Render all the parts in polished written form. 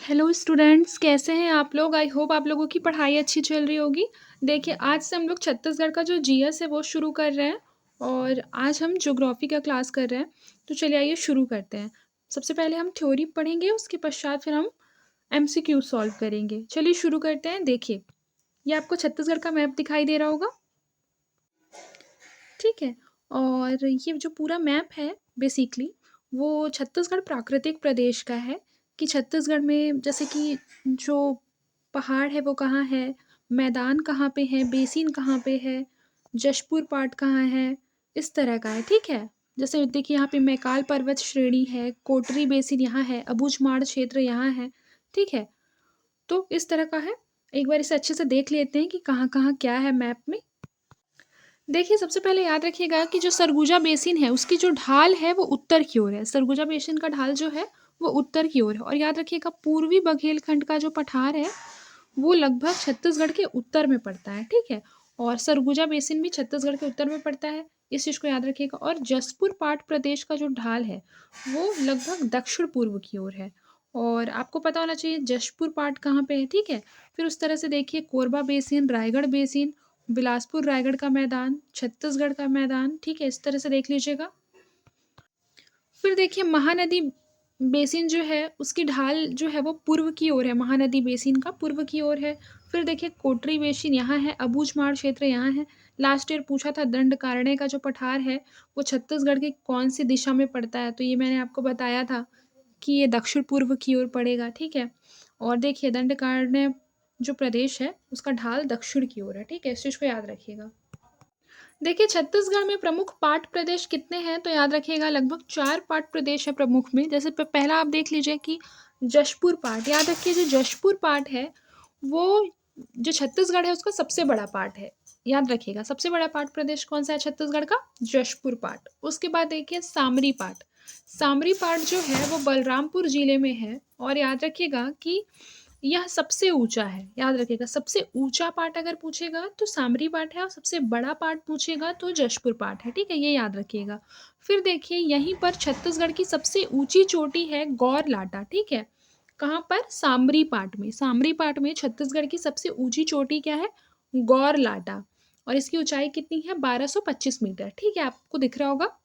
Hello students, कैसे हैं आप लोग? आई होप आप लोगों की पढ़ाई अच्छी चल रही होगी। देखिए, आज से हम लोग छत्तीसगढ़ का जो जीएस है वो शुरू कर रहे हैं और आज हम ज्योग्राफी का क्लास कर रहे हैं। तो चलिए आइए शुरू करते हैं। सबसे पहले हम थ्योरी पढ़ेंगे, उसके पश्चात फिर हम एमसीक्यू सॉल्व करेंगे। चलिए शुरू करते हैं। देखिए, ये आपको छत्तीसगढ़ का मैप दिखाई दे रहा होगा, ठीक है। और ये जो पूरा मैप है बेसिकली वो छत्तीसगढ़ प्राकृतिक प्रदेश का है कि छत्तीसगढ़ में जैसे कि जो पहाड़ है वो कहाँ है, मैदान कहाँ पे है, बेसिन कहाँ पे है, जशपुर पाट कहाँ है, इस तरह का है, ठीक है। जैसे देखिए यहाँ पे मैकाल पर्वत श्रेणी है, कोटरी बेसिन यहाँ है, अबूझमाड़ क्षेत्र यहाँ है, ठीक है। तो इस तरह का है। एक बार इसे अच्छे से देख लेते हैं कि कहाँ कहाँ क्या है मैप में। देखिए, सबसे पहले याद रखिएगा कि जो सरगुजा बेसिन है उसकी जो ढाल है वो उत्तर की ओर है। सरगुजा बेसिन का ढाल जो है वो उत्तर की ओर है। और याद रखिएगा पूर्वी बघेलखंड का जो पठार है वो लगभग छत्तीसगढ़ के उत्तर में पड़ता है, ठीक है। और सरगुजा बेसिन भी छत्तीसगढ़ के उत्तर में पड़ता है, इस चीज़ को याद रखिएगा। और जसपुर पाट प्रदेश का जो ढाल है वो लगभग दक्षिण पूर्व की ओर है। और आपको पता होना चाहिए जशपुर पाट कहाँ पे है, ठीक है। फिर उस तरह से देखिए कोरबा बेसिन, रायगढ़ बेसिन, बिलासपुर रायगढ़ का मैदान, छत्तीसगढ़ का मैदान, ठीक है। इस तरह से देख लीजिएगा। फिर देखिए महानदी बेसिन जो है उसकी ढाल जो है वो पूर्व की ओर है, महानदी बेसिन का पूर्व की ओर है। फिर देखिए कोटरी बेसिन यहाँ है, अबूझमाड़ क्षेत्र यहाँ है। लास्ट ईयर पूछा था दंडकारण्य का जो पठार है वो छत्तीसगढ़ की कौन सी दिशा में पड़ता है, तो ये मैंने आपको बताया था कि ये दक्षिण पूर्व की ओर पड़ेगा, ठीक है। और देखिए दंडकारण्य जो प्रदेश है उसका ढाल दक्षिण की ओर है, ठीक है। इस चीज़ को याद रखिएगा। देखिए छत्तीसगढ़ में प्रमुख पाट प्रदेश कितने हैं, तो याद रखिएगा लगभग 4 पाट प्रदेश है प्रमुख में। जैसे पहला आप देख लीजिए कि जशपुर पाट, याद रखिए जो जशपुर पाट है वो जो छत्तीसगढ़ है उसका सबसे बड़ा पाट है। याद रखिएगा सबसे बड़ा पाट प्रदेश कौन सा है छत्तीसगढ़ का? जशपुर पाट। उसके बाद देखिए सामरी पाट। सामरी पाट जो है वो बलरामपुर जिले में है। और याद रखिएगा कि यह सबसे ऊंचा है। याद रखिएगा सबसे ऊंचा पार्ट अगर पूछेगा तो सामरी पार्ट है और सबसे बड़ा पार्ट पूछेगा तो जशपुर पार्ट है, ठीक है। ये याद रखिएगा। फिर देखिए यहीं पर छत्तीसगढ़ की सबसे ऊंची चोटी है गौर लाटा, ठीक है। कहाँ पर? सामरी पाट में। सामरी पाट में छत्तीसगढ़ की सबसे ऊंची चोटी क्या है? गौर लाटा। और इसकी ऊंचाई कितनी है? 1225 मीटर, ठीक है। आपको दिख रहा होगा।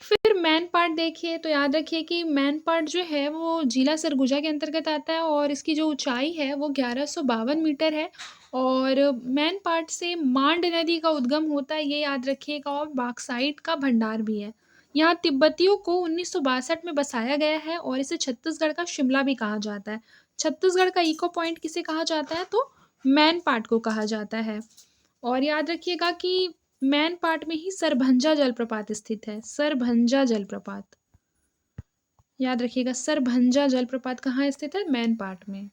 फिर मैन पार्ट देखिए तो याद रखिए कि मैन पार्ट जो है वो जिला सरगुजा के अंतर्गत आता है और इसकी जो ऊंचाई है वो 1152 मीटर है। और मैन पार्ट से मांड नदी का उद्गम होता है, ये याद रखिएगा। और बॉक्साइट का भंडार भी है। यहाँ तिब्बतियों को 1962 में बसाया गया है और इसे छत्तीसगढ़ का शिमला भी कहा जाता है। छत्तीसगढ़ का इको पॉइंट किसे कहा जाता है? तो मैन पार्ट को कहा जाता है। और याद रखिएगा कि मैन पार्ट में ही सरभंजा जलप्रपात स्थित है। सरभंजा जलप्रपात, याद रखिएगा सरभंजा जलप्रपात कहाँ स्थित है? मैन पार्ट में।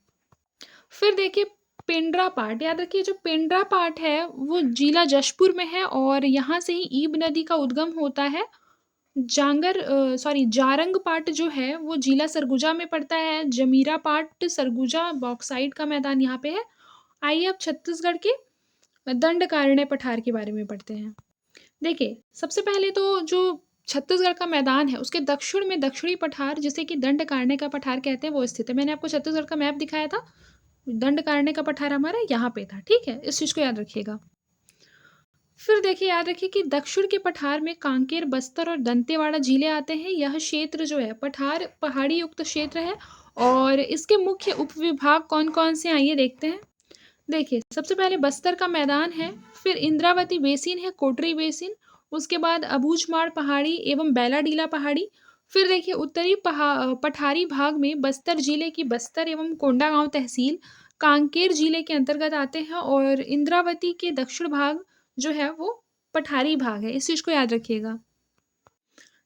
फिर देखिए पेंड्रा पार्ट, याद रखिए जो पेंड्रा पार्ट है वो जिला जशपुर में है और यहाँ से ही ईब नदी का उद्गम होता है। जारंग पार्ट जो है वो जिला सरगुजा में पड़ता है। जमीरा पार्ट सरगुजा बॉक्साइट का मैदान यहाँ पे है। आइए अब छत्तीसगढ़ के दंडकारण्य पठार के बारे में पढ़ते हैं। देखिए सबसे पहले तो जो छत्तीसगढ़ का मैदान है उसके दक्षिण में दक्षिणी पठार जिसे कि दंडकारण्य का पठार कहते हैं वो स्थित है। मैंने आपको छत्तीसगढ़ का मैप दिखाया था, दंडकारण्य का पठार हमारा यहाँ पे था, ठीक है। इस चीज को याद रखिएगा। फिर देखिए याद रखिए कि दक्षिण के पठार में कांकेर, बस्तर और दंतेवाड़ा जिले आते हैं। यह क्षेत्र जो है पठार पहाड़ी युक्त क्षेत्र है। और इसके मुख्य उपविभाग कौन कौन से, आइए देखते हैं। देखिए सबसे पहले बस्तर का मैदान है, फिर इंद्रावती बेसिन है, कोटरी बेसिन, उसके बाद अबूझमाड़ पहाड़ी एवं बैलाडीला पहाड़ी। फिर देखिए उत्तरी पठारी भाग में बस्तर जिले की बस्तर एवं कोंडागांव तहसील कांकेर जिले के अंतर्गत आते हैं। और इंद्रावती के दक्षिण भाग जो है वो पठारी भाग है, इस चीज को याद रखिएगा।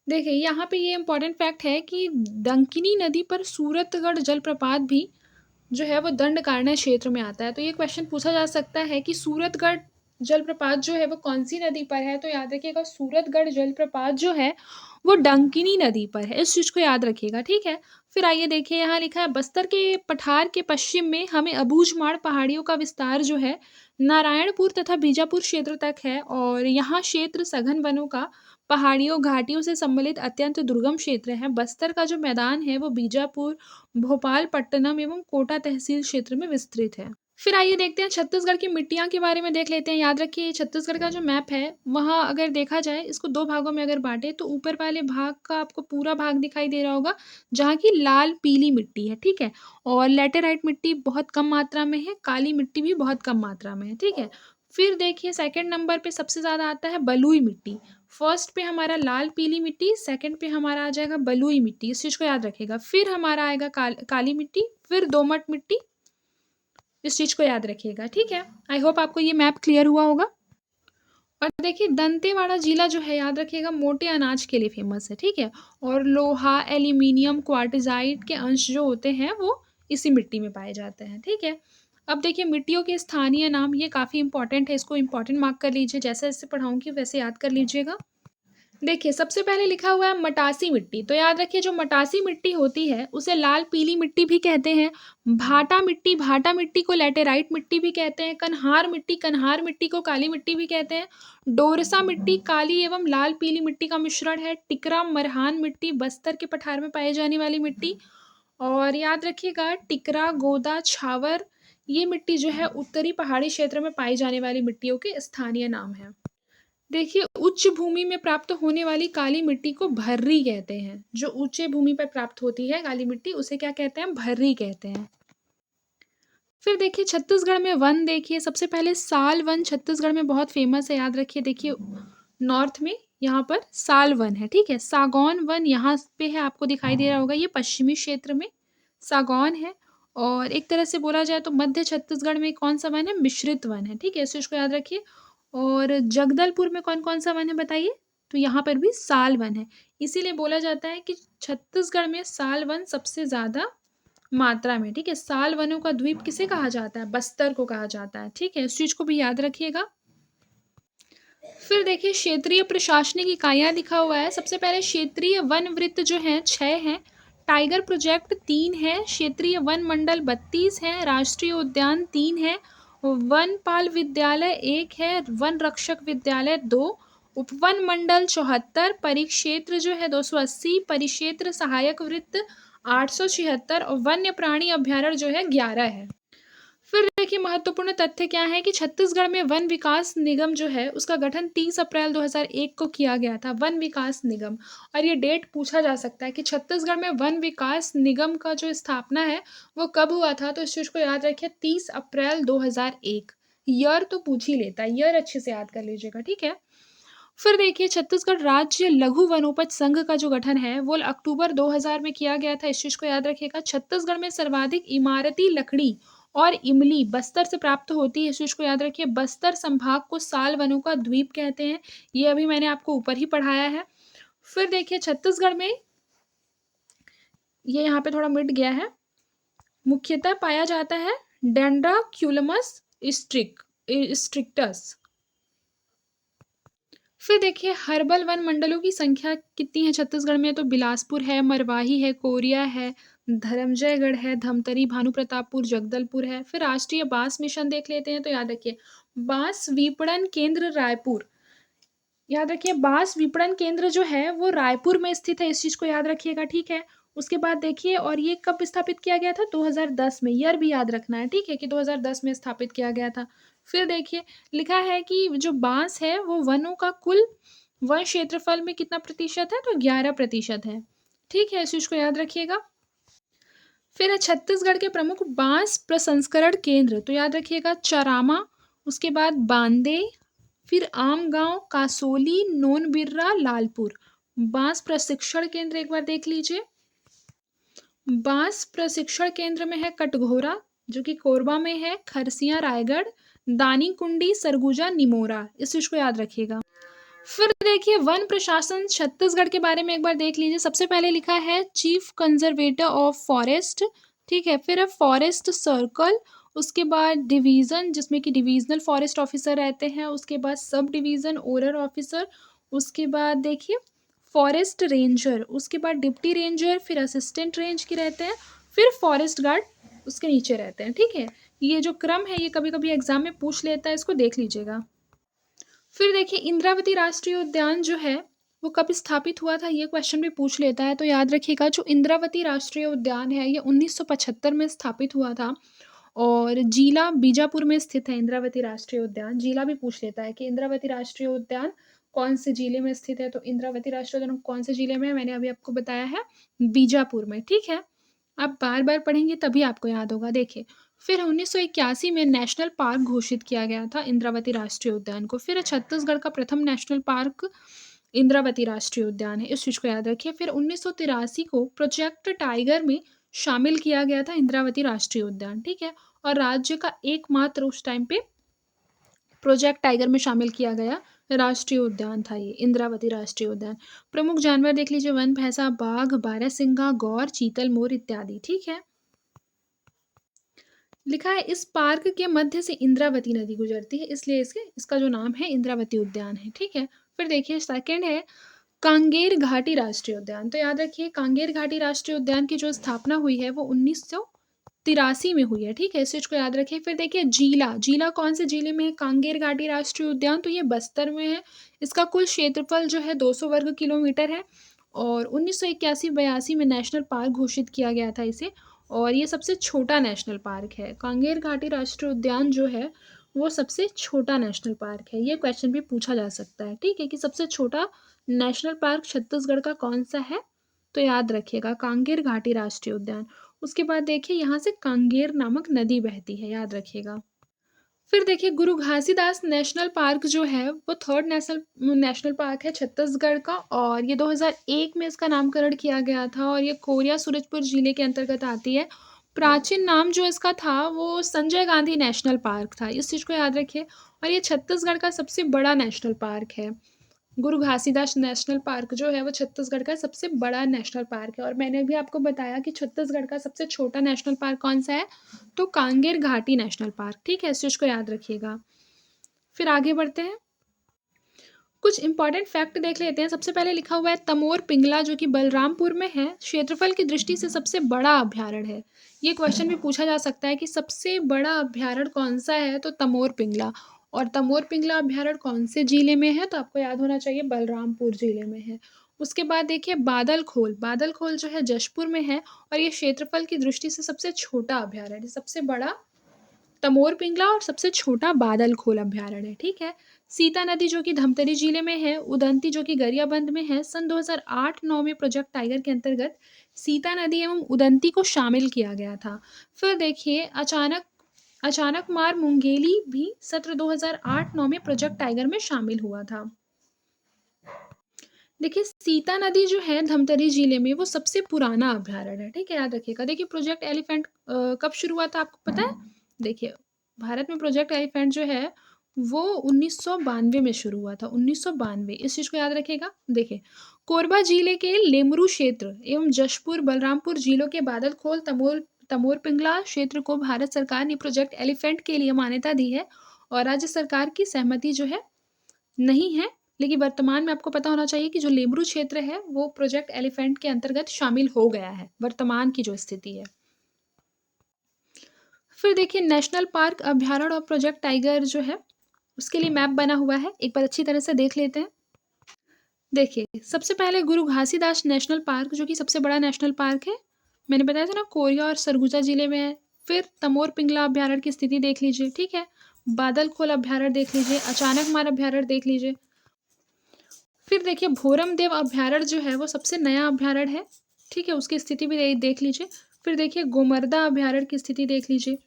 देखिए यहाँ पे ये इंपॉर्टेंट फैक्ट है कि डंकिनी नदी पर सूरतगढ़ जलप्रपात भी जो है वो दंडकारण्य क्षेत्र में आता है। तो ये क्वेश्चन पूछा जा सकता है कि सूरतगढ़ जलप्रपात जो है वो कौन सी नदी पर है, तो याद रखिएगा सूरतगढ़ जलप्रपात जो है वो डंकिनी नदी पर है। इस चीज को याद रखिएगा, ठीक है। फिर आइए देखिए यहाँ लिखा है बस्तर के पठार के पश्चिम में हमें अबूझमाड़ पहाड़ियों का विस्तार जो है नारायणपुर तथा बीजापुर क्षेत्र तक है। और यहाँ क्षेत्र सघन वनों का पहाड़ियों, घाटियों से सम्मिलित अत्यंत दुर्गम क्षेत्र है। बस्तर का जो मैदान है वो बीजापुर, भोपाल, पट्टनम एवं कोटा तहसील क्षेत्र में विस्तृत है। फिर आइए देखते हैं छत्तीसगढ़ की मिट्टियाँ के बारे में देख लेते हैं। याद रखिए छत्तीसगढ़ का जो मैप है, वहाँ अगर देखा जाए इसको 2 भागों में अगर बाँटे तो ऊपर वाले भाग का आपको पूरा भाग दिखाई दे रहा होगा, जहाँ की लाल-पीली मिट्टी है, ठीक है? और लैटेराइट मिट्टी बहुत कम मात्रा में है, काली मिट्टी भी बहुत कम मात्रा में है, ठीक है? फिर देखिए सेकंड नंबर पे सबसे ज़्यादा आता है बलुई मिट्टी। फर्स्ट पे हमारा लाल-पीली मिट्टी, सेकंड पे हमारा आ जाएगा बलुई मिट्टी, इस चीज़ को याद रखिएगा। फिर हमारा आएगा काली मिट्टी, फिर दोमट मिट्टी, इस चीज़ को याद रखिएगा, ठीक है? आई होप आपको ये मैप क्लियर हुआ होगा। और देखिए दंतेवाड़ा जिला जो है याद रखिएगा मोटे अनाज के लिए फ़ेमस है, ठीक है? और लोहा, एल्यूमीनियम, क्वार्टज़ाइट के अंश जो होते हैं वो इसी मिट्टी में पाए जाते हैं, ठीक है? अब देखिए मिट्टियों के स्थानीय नाम ये काफ़ी इम्पोर्टेंट है, इसको इम्पोर्टेंट मार्क कर लीजिए, जैसे-जैसे पढ़ाऊँगी वैसे याद कर लीजिएगा। देखिए, सबसे पहले लिखा हुआ है मटासी मिट्टी, तो याद रखिए जो मटासी मिट्टी होती है, उसे लाल-पीली मिट्टी भी कहते हैं। भाटा मिट्टी को लैटेराइट मिट्टी भी कहते हैं। कन्हार मिट्टी को काली मिट्टी भी कहते हैं। डोरसा मिट्टी काली एवं लाल-पीली मिट्टी का मिश्रण है। टिकरा मरहान मिट्टी बस्तर के पठार में पाई जाने वाली मिट्टी। और याद रखिएगा टिकरा, गोदा, छावर ये मिट्टी जो है उत्तरी पहाड़ी क्षेत्र में पाई जाने वाली मिट्टियों के स्थानीय नाम हैं। देखिए, उच्च भूमि में प्राप्त होने वाली काली मिट्टी को भर्री कहते हैं। जो ऊँचे भूमि पर प्राप्त होती है काली मिट्टी, उसे क्या कहते हैं? भर्री कहते हैं। फिर देखिए छत्तीसगढ़ में वन देखिए, सबसे पहले साल वन छत्तीसगढ़ में बहुत फ़ेमस है, याद रखिए। देखिए नॉर्थ में यहाँ पर साल वन है, ठीक है? सागौन वन यहाँ पे है, आपको दिखाई दे रहा होगा, ये पश्चिमी क्षेत्र में सागौन है। और एक तरह से बोला जाए तो मध्य छत्तीसगढ़ में कौन-सा वन है? मिश्रित वन है, ठीक है? इस चीज़ को याद रखिए। और जगदलपुर में कौन-कौन सा वन है बताइए? तो यहाँ पर भी साल वन है। इसीलिए बोला जाता है कि छत्तीसगढ़ में साल वन सबसे ज़्यादा मात्रा में, ठीक है? साल वनों का द्वीप किसे कहा जाता है? बस्तर को कहा जाता है, ठीक है? इस चीज़ को भी याद रखिएगा। फिर देखिए क्षेत्रीय प्रशासनिक इकाइयाँ लिखा हुआ है। सबसे पहले क्षेत्रीय वन वृत्त जो हैं 6 हैं, टाइगर प्रोजेक्ट 3 है, क्षेत्रीय वन मंडल 32 हैं, राष्ट्रीय उद्यान 3 है, वनपाल विद्यालय 1 है, वन रक्षक विद्यालय 2, उपवन मंडल 74, परिक्षेत्र जो है 280, परिक्षेत्र सहायक वृत्त 876 और वन्य प्राणी अभ्यारण्य जो है 11 है। फिर देखिए महत्वपूर्ण तथ्य क्या है कि छत्तीसगढ़ में वन विकास निगम जो है उसका गठन 30 अप्रैल 2001 को किया गया था, वन विकास निगम। और ये डेट पूछा जा सकता है कि छत्तीसगढ़ में वन विकास निगम का जो स्थापना है वो कब हुआ था, तो इस चीज़ को याद रखिए 30 अप्रैल 2001। ईयर तो पूछ ही लेता है, ईयर अच्छे से याद कर लीजिएगा, ठीक है? फिर देखिए छत्तीसगढ़ राज्य लघु वनोपज संघ का जो गठन है वो अक्टूबर 2000 में किया गया था, इस चीज़ को याद रखिएगा। छत्तीसगढ़ में सर्वाधिक इमारती लकड़ी और इमली बस्तर से प्राप्त होती है, इस चीज़ को याद रखिए। बस्तर संभाग को साल वनों का द्वीप कहते हैं, ये अभी मैंने आपको ऊपर ही पढ़ाया है। फिर देखिए छत्तीसगढ़ में ये यहाँ पे थोड़ा मिट गया है, मुख्यतः पाया जाता है डेंड्राक्यूलमस स्ट्रिक्टस। फिर देखिए हर्बल वन मंडलों की संख्या कितनी है छत्तीसगढ़ में, तो बिलासपुर है, मरवाही है, कोरिया है, धर्मजयगढ़ है, धमतरी, भानुप्रतापपुर, जगदलपुर है। फिर राष्ट्रीय बांस मिशन देख लेते हैं, तो याद रखिए बांस विपणन केंद्र रायपुर, याद रखिए बांस विपणन केंद्र जो है वो रायपुर में स्थित है, इस चीज़ को याद रखिएगा, ठीक है? उसके बाद देखिए और ये कब स्थापित किया गया था? 2010 में, ईयर भी याद रखना है, ठीक है? कि 2010 में स्थापित किया गया था। फिर देखिए लिखा है कि जो बाँस है वो वनों का कुल वन क्षेत्रफल में कितना प्रतिशत है? तो 11% है, ठीक है? इस चीज़ को याद रखिएगा। फिर है छत्तीसगढ़ के प्रमुख बाँस प्रसंस्करण केंद्र, तो याद रखिएगा चरामा, उसके बाद बांदे, फिर आमगाँव, कासोली, नोनबिर्रा, लालपुर। बाँस प्रशिक्षण केंद्र एक बार देख लीजिए। बाँस प्रशिक्षण केंद्र में है कटघोरा, जो कि कोरबा में है, खरसिया रायगढ़, दानीकुंडी, सरगुजा, निमोरा, इस चीज़ को याद रखिएगा। फिर देखिए वन प्रशासन छत्तीसगढ़ के बारे में एक बार देख लीजिए। सबसे पहले लिखा है चीफ कंजर्वेटर ऑफ फॉरेस्ट, ठीक है? फिर है फॉरेस्ट सर्कल, उसके बाद डिवीज़न जिसमें कि डिविज़नल फॉरेस्ट ऑफिसर रहते हैं, उसके बाद सब डिवीज़न ओरर ऑफिसर, उसके बाद देखिए फॉरेस्ट रेंजर, उसके बाद डिप्टी रेंजर, फिर असिस्टेंट रेंज के रहते हैं, फिर फॉरेस्ट गार्ड उसके नीचे रहते हैं, ठीक है? ये जो क्रम है ये कभी-कभी एग्ज़ाम में पूछ लेता है, इसको देख लीजिएगा। फिर देखिए इंद्रावती राष्ट्रीय उद्यान जो है वो कब स्थापित हुआ था, ये क्वेश्चन भी पूछ लेता है। तो याद रखिएगा, जो इंद्रावती राष्ट्रीय उद्यान है ये 1975 में स्थापित हुआ था और जिला बीजापुर में स्थित है। इंद्रावती राष्ट्रीय उद्यान, जिला भी पूछ लेता है कि इंद्रावती राष्ट्रीय उद्यान कौन से जिले में स्थित है। तो इंद्रावती राष्ट्रीय उद्यान कौन से जिले में है, मैंने अभी आपको बताया है, बीजापुर में। ठीक है, आप बार बार पढ़ेंगे तभी आपको याद होगा। देखिए, फिर 1981 में नेशनल पार्क घोषित किया गया था इंद्रावती राष्ट्रीय उद्यान को। फिर छत्तीसगढ़ का प्रथम नेशनल पार्क इंद्रावती राष्ट्रीय उद्यान है, इस चीज़ को याद रखिए। फिर 1983 को प्रोजेक्ट टाइगर में शामिल किया गया था इंद्रावती राष्ट्रीय उद्यान। ठीक है, और राज्य का एकमात्र उस टाइम पे प्रोजेक्ट टाइगर में शामिल किया गया राष्ट्रीय उद्यान था ये इंद्रावती राष्ट्रीय उद्यान। प्रमुख जानवर देख लीजिए, वन भैंसा, बाघ, बारहसिंगा, गौर, चीतल, मोर इत्यादि। ठीक है, लिखा है इस पार्क के मध्य से इंद्रावती नदी गुजरती है, इसलिए इसका जो नाम है इंद्रावती उद्यान है। ठीक है, फिर देखिए सेकंड है कांगेर घाटी राष्ट्रीय उद्यान। तो याद रखिए, कांगेर घाटी राष्ट्रीय उद्यान की जो स्थापना हुई है वो 1983 में हुई है। ठीक है, इस चीज को याद रखिए। फिर देखिए जीला, जीला कौन से जिले में है कांगेर घाटी राष्ट्रीय उद्यान, तो ये बस्तर में है। इसका कुल क्षेत्रफल जो है 200 वर्ग किलोमीटर है और 1981-82 में नेशनल पार्क घोषित किया गया था इसे, और ये सबसे छोटा नेशनल पार्क है। कांगेर घाटी राष्ट्रीय उद्यान जो है वो सबसे छोटा नेशनल पार्क है। ये क्वेश्चन भी पूछा जा सकता है। ठीक है, कि सबसे छोटा नेशनल पार्क छत्तीसगढ़ का कौन सा है, तो याद रखिएगा कांगेर घाटी राष्ट्रीय उद्यान। उसके बाद देखिए यहाँ से कांगेर नामक नदी बहती है, याद रखिएगा। फिर देखिए गुरु घासीदास नेशनल पार्क जो है वो थर्ड नेशनल नेशनल पार्क है छत्तीसगढ़ का, और ये 2001 में इसका नामकरण किया गया था और ये कोरिया सूरजपुर जिले के अंतर्गत आती है। प्राचीन नाम जो इसका था वो संजय गांधी नेशनल पार्क था, इस चीज़ को याद रखिए। और ये छत्तीसगढ़ का सबसे बड़ा नेशनल पार्क है। गुरु घासीदास नेशनल पार्क जो है वो छत्तीसगढ़ का सबसे बड़ा नेशनल पार्क है। और मैंने भी आपको बताया कि छत्तीसगढ़ का सबसे छोटा नेशनल पार्क कौन सा है, तो कांगेर घाटी नेशनल पार्क। ठीक है, इस चीज़ को याद रखिएगा। फिर आगे बढ़ते हैं, कुछ इंपॉर्टेंट फैक्ट देख लेते हैं। सबसे पहले लिखा हुआ है तमोर पिंगला, जो कि बलरामपुर में है, क्षेत्रफल की दृष्टि से सबसे बड़ा अभ्यारण्य है। ये क्वेश्चन भी पूछा जा सकता है कि सबसे बड़ा अभ्यारण्य कौन सा है, तो तमोर पिंगला। और तमोर पिंगला अभ्यारण्य कौन से जिले में है, तो आपको याद होना चाहिए बलरामपुर जिले में है। उसके बाद देखिए बादल खोल, बादल खोल जो है जशपुर में है और ये क्षेत्रफल की दृष्टि से सबसे छोटा अभ्यारण्य, सबसे बड़ा तमोर पिंगला और सबसे छोटा बादल खोल अभ्यारण्य है। ठीक है, सीता नदी जो कि धमतरी जिले में है, उदंती जो कि गरियाबंद में है, सन 2008-9 में प्रोजेक्ट टाइगर के अंतर्गत सीता नदी एवं उदंती को शामिल किया गया था। फिर देखिए अचानक मार मुंगेली भी सत्र 2008-9 में प्रोजेक्ट टाइगर में शामिल हुआ था। देखिए सीता नदी जो है धमतरी जिले में वो सबसे पुराना अभ्यारण्य है। ठीक है, याद रखिएगा। देखिए प्रोजेक्ट एलिफेंट कब शुरू हुआ था आपको पता है? देखिए भारत में प्रोजेक्ट एलिफेंट जो है वो 1992 में शुरू हुआ था, 1992, इस चीज़ को याद रखिएगा। देखिए कोरबा जिले के लेमरू क्षेत्र एवं जशपुर बलरामपुर जिलों के बादलखोल तमोर तमोर पिंगला क्षेत्र को भारत सरकार ने प्रोजेक्ट एलिफेंट के लिए मान्यता दी है और राज्य सरकार की सहमति जो है नहीं है। लेकिन वर्तमान में आपको पता होना चाहिए कि जो लेमरू क्षेत्र है वो प्रोजेक्ट एलिफेंट के अंतर्गत शामिल हो गया है, वर्तमान की जो स्थिति है। फिर देखिए नेशनल पार्क अभ्यारण्य और प्रोजेक्ट टाइगर जो है उसके लिए मैप बना हुआ है, एक बार अच्छी तरह से देख लेते हैं। देखिए सबसे पहले गुरु घासीदास नेशनल पार्क जो कि सबसे बड़ा नेशनल पार्क है, मैंने बताया था ना कोरिया और सरगुजा जिले में है। फिर तमोर पिंगला अभ्यारण्य की स्थिति देख लीजिए। ठीक है, बादल खोल अभ्यारण्य देख लीजिए, अचानक मार अभ्यारण्य देख लीजिए। फिर देखिए भोरम देव अभ्यारण्य जो है वो सबसे नया अभ्यारण्य है। ठीक है, उसकी स्थिति भी देख लीजिए। फिर देखिए गोमर्दा अभ्यारण्य की स्थिति देख लीजिए।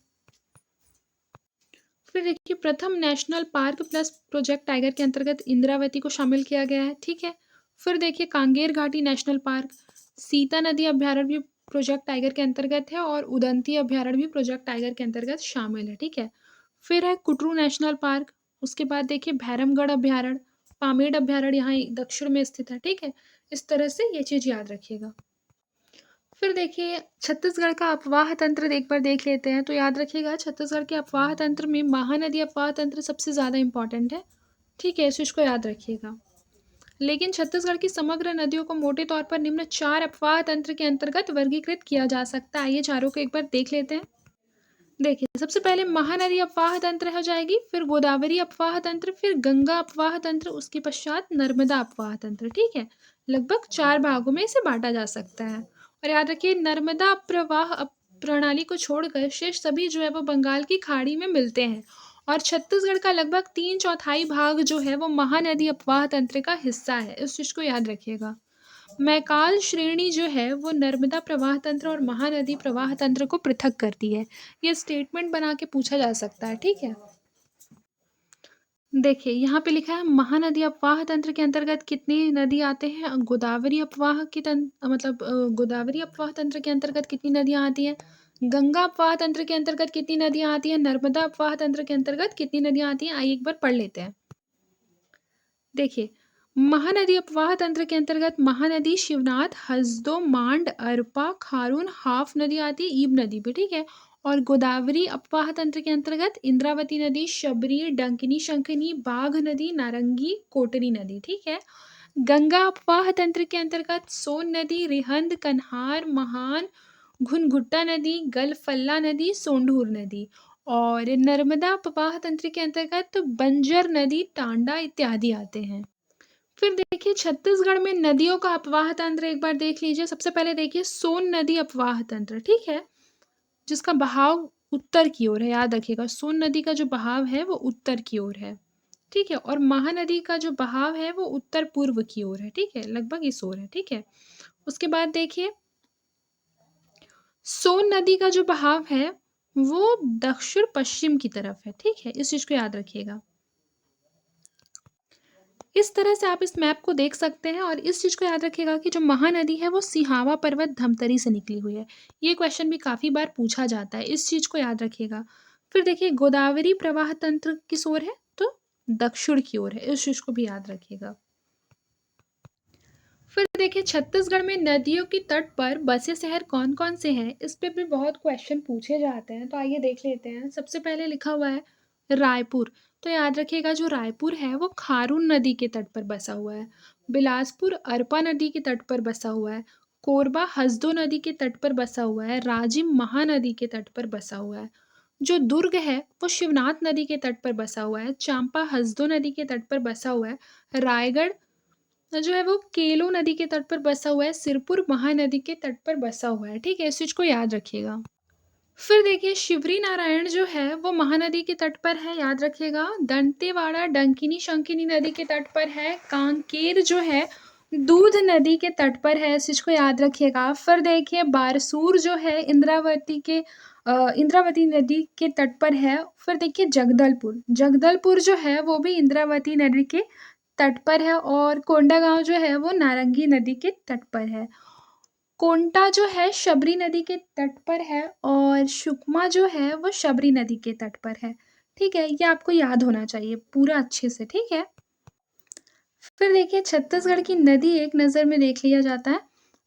फिर देखिए प्रथम national park plus project tiger के अंतर्गत इंद्रावती को शामिल किया गया है। ठीक है, फिर देखिए कांगेर घाटी नेशनल पार्क, सीता नदी अभ्यारण्य भी प्रोजेक्ट टाइगर के अंतर्गत है और उदंती अभ्यारण्य भी प्रोजेक्ट टाइगर के अंतर्गत शामिल है। ठीक है, फिर है कुटरू नेशनल पार्क। उसके बाद देखिए भैरमगढ़ अभ्यारण्य, पामेड़ अभ्यारण्य यहाँ दक्षिण में स्थित है। ठीक है, इस तरह से ये चीज़ याद रखिएगा। फिर देखिए छत्तीसगढ़ का अपवाह तंत्र एक बार देख लेते हैं। तो याद रखिएगा छत्तीसगढ़ के अपवाह तंत्र में महानदी अपवाह तंत्र सबसे ज़्यादा इंपॉर्टेंट है। ठीक है, इस चीज़ को याद रखिएगा। लेकिन छत्तीसगढ़ की समग्र नदियों को मोटे तौर पर निम्न 4 अपवाह तंत्र के अंतर्गत वर्गीकृत किया जा सकता है। ये चारों को एक बार देख लेते हैं। देखिए, सबसे पहले महानदी अपवाह तंत्र हो जाएगी, फिर गोदावरी अपवाह तंत्र, फिर गंगा अपवाह तंत्र, उसके पश्चात नर्मदा अपवाह तंत्र, ठीक है? लगभग 4 भागों में इसे बाँटा जा सकता है। और याद रखिए नर्मदा प्रवाह प्रणाली को छोड़कर शेष सभी जो है वो बंगाल की खाड़ी में मिलते हैं और छत्तीसगढ़ का लगभग 3/4 भाग जो है वो महानदी अपवाह तंत्र का हिस्सा है, इस चीज़ को याद रखिएगा। मैकाल श्रेणी जो है वो नर्मदा प्रवाह तंत्र और महानदी प्रवाह तंत्र को पृथक करती है। ये स्टेटमेंट बना के पूछा जा सकता है, ठीक है? देखिए, यहाँ पे लिखा है महानदी अपवाह तंत्र के अंतर्गत कितनी नदी आते हैं? गोदावरी अपवाह के मतलब गोदावरी अपवाह तंत्र के अंतर्गत कितनी नदियाँ आती हैं? गंगा अपवाह तंत्र के अंतर्गत कितनी नदियाँ आती हैं? नर्मदा अपवाह तंत्र के अंतर्गत कितनी नदियाँ आती हैं? आइए एक बार पढ़ लेते हैं। देखिए, महानदी अपवाह तंत्र के अंतर्गत महानदी, शिवनाथ, हसदो, मांड, अरपा, खारून, हाफ नदी आती है ईब नदी पे, ठीक है? और गोदावरी अपवाह तंत्र के अंतर्गत इंद्रावती नदी, शबरी, डंकिनी, शंखनी, बाघ नदी, नारंगी, कोटरी नदी, ठीक है? गंगा अपवाह तंत्र के अंतर्गत सोन नदी, रिहंद, कन्हार, महान, घुनघुट्टा नदी, गलफल्ला नदी, सोंढूर नदी। और नर्मदा अपवाह तंत्र के अंतर्गत बंजर नदी, टांडा इत्यादि आते हैं। फिर देखिए छत्तीसगढ़ में नदियों का अपवाह तंत्र एक बार देख लीजिए। सबसे पहले देखिए सोन नदी अपवाह तंत्र, ठीक है? जिसका बहाव उत्तर की ओर है, याद रखिएगा सोन नदी का जो बहाव है वो उत्तर की ओर है, ठीक है? और महानदी का जो बहाव है वो उत्तर पूर्व की ओर है, ठीक है? लगभग इस ओर है, ठीक है? उसके बाद देखिए सोन नदी का जो बहाव है वो दक्षिण पश्चिम की तरफ है, ठीक है? इस चीज़ को याद रखिएगा। इस तरह से आप इस मैप को देख सकते हैं और इस चीज़ को याद रखिएगा कि जो महानदी है वो सिहावा पर्वत धमतरी से निकली हुई है। ये क्वेश्चन भी काफ़ी बार पूछा जाता है, इस चीज़ को याद रखिएगा। फिर देखिए गोदावरी प्रवाह तंत्र किस ओर है? तो दक्षिण की ओर है, इस चीज़ को भी याद रखिएगा। फिर देखिए छत्तीसगढ़ में नदियों के तट पर बसे शहर कौन-कौन से हैं? इस पे भी बहुत क्वेश्चन पूछे जाते हैं, तो आइए देख लेते हैं। सबसे पहले लिखा हुआ है रायपुर, तो याद रखिएगा जो रायपुर है वो खारून नदी के तट पर बसा हुआ है। बिलासपुर अरपा नदी के तट पर बसा हुआ है। कोरबा हसदो नदी के तट पर बसा हुआ है। राजिम महानदी के तट पर बसा हुआ है। जो दुर्ग है वो शिवनाथ नदी के तट पर बसा हुआ है। चांपा हसदो नदी के तट पर बसा हुआ है। रायगढ़ जो है वो केलो नदी के तट पर बसा हुआ है। सिरपुर महानदी के तट पर बसा हुआ है, ठीक है? इस चीज़ को याद रखिएगा। फिर देखिए शिवरी नारायण जो है वो महानदी के तट पर है, याद रखिएगा। दंतेवाड़ा डंकिनी शंकिनी नदी के तट पर है। कांकेर जो है दूध नदी के तट पर है, इस चीज़ को याद रखिएगा। फिर देखिए बारसूर जो है इंद्रावती नदी के तट पर है। फिर देखिए जगदलपुर, जगदलपुर जो है वो भी इंद्रावती नदी के तट पर है। और कोंडागांव जो है वो नारंगी नदी के तट पर है। कोंटा जो है शबरी नदी के तट पर है और सुकमा जो है वो शबरी नदी के तट पर है, ठीक है? ये आपको याद होना चाहिए पूरा अच्छे से, ठीक है? फिर देखिए छत्तीसगढ़ की नदी एक नज़र में देख लिया जाता है।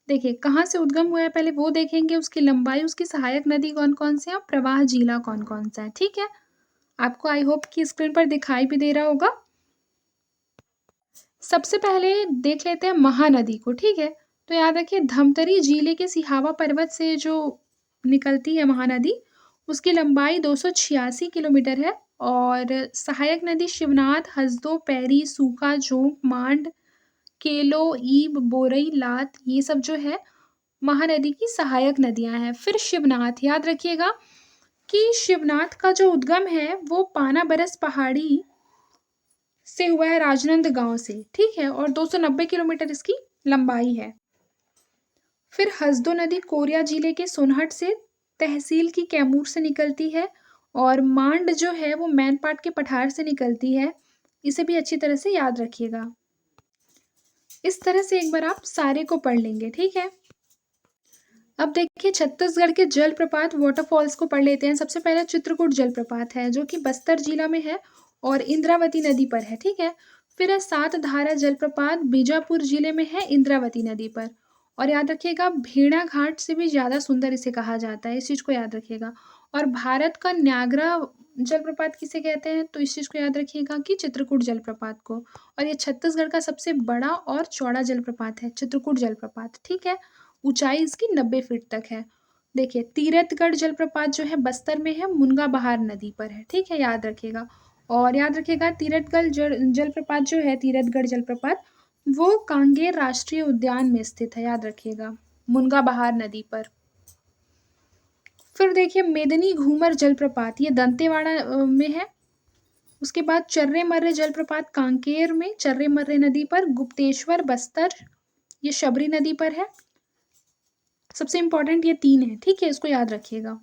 देखिए कहाँ से उद्गम हुआ है पहले वो देखेंगे, उसकी लंबाई, उसकी सहायक नदी कौन-कौन से हैं और प्रवाह जिला कौन-कौन सा है, ठीक है? आपको आई होप कि स्क्रीन पर दिखाई भी दे रहा होगा। सबसे पहले देख लेते हैं महानदी को, ठीक है? तो याद रखिए धमतरी जिले के सिहावा पर्वत से जो निकलती है महानदी, उसकी लंबाई 286 किलोमीटर है और सहायक नदी शिवनाथ, हसदो, पैरी, सूखा, जोंक, मांड, केलो, ईब, बोरई, लात ये सब जो है महानदी की सहायक नदियाँ हैं। फिर शिवनाथ, याद रखिएगा कि शिवनाथ का जो उद्गम है वो पानाबरस पहाड़ी से हुआ है राजनांदगांव से, ठीक है? और 290 किलोमीटर इसकी लंबाई है। फिर हसदो नदी कोरिया जिले के सोनहट से तहसील की कैमूर से निकलती है और मांड जो है वो मैनपाट के पठार से निकलती है। इसे भी अच्छी तरह से याद रखिएगा। इस तरह से एक बार आप सारे को पढ़ लेंगे, ठीक है? अब देखिए छत्तीसगढ़ के जलप्रपात वाटरफॉल्स को पढ़ लेते हैं। सबसे पहले चित्रकूट जलप्रपात है जो कि बस्तर जिला में है और इंद्रावती नदी पर है, ठीक है? फिर है सातधारा जलप्रपात बीजापुर जिले में है इंद्रावती नदी पर। और याद रखिएगा भेड़ा घाट से भी ज़्यादा सुंदर इसे कहा जाता है, इस चीज़ को याद रखिएगा। और भारत का न्यागरा जलप्रपात किसे कहते हैं? तो इस चीज़ को याद रखिएगा कि चित्रकूट जलप्रपात को। और ये छत्तीसगढ़ का सबसे बड़ा और चौड़ा जलप्रपात है चित्रकूट जलप्रपात, ठीक है? ऊंचाई इसकी 90 फीट तक है। देखिए, तीरथगढ़ जलप्रपात जो है बस्तर में है, मुनगा बहार नदी पर है, ठीक है? याद रखिएगा। और याद रखिएगा तीरथगढ़ जलप्रपात जो है, तीरथगढ़ जलप्रपात, वो कांगेर राष्ट्रीय उद्यान में स्थित है, याद रखिएगा, मुनगा बहार नदी पर। फिर देखिए मेदिनी घूमर जलप्रपात, ये दंतेवाड़ा में है। उसके बाद चर्रे मर्रे जलप्रपात कांकेर में, चर्रे मर्रे नदी पर। गुप्तेश्वर बस्तर, ये शबरी नदी पर है। सबसे इम्पोर्टेंट ये 3 है, ठीक है? इसको याद रखिएगा।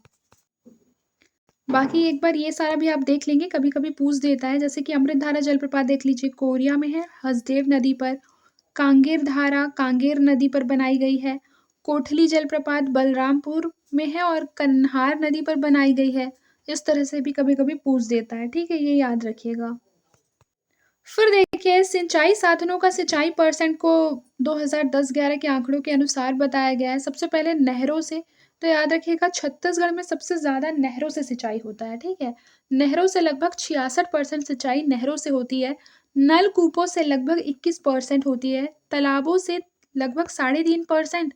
बाकी एक बार ये सारा भी आप देख लेंगे, कभी-कभी पूछ देता है, जैसे कि अमृतधारा जलप्रपात देख लीजिए, कोरिया में है, हसदेव नदी पर। कांगेर धारा कांगेर नदी पर बनाई गई है। कोठली जलप्रपात बलरामपुर में है और कन्हार नदी पर बनाई गई है। इस तरह से भी कभी-कभी पूछ देता है, ठीक है? ये याद रखिएगा। फिर देखिए सिंचाई साधनों का सिंचाई परसेंट को 2010-11 के आंकड़ों के अनुसार बताया गया है। सबसे पहले नहरों से, तो याद रखिएगा छत्तीसगढ़ में सबसे ज़्यादा नहरों से सिंचाई होता है, ठीक है? नहरों से लगभग 66% सिंचाई नहरों से होती है। नलकूपों से लगभग 21% होती है। तालाबों से लगभग 3.5%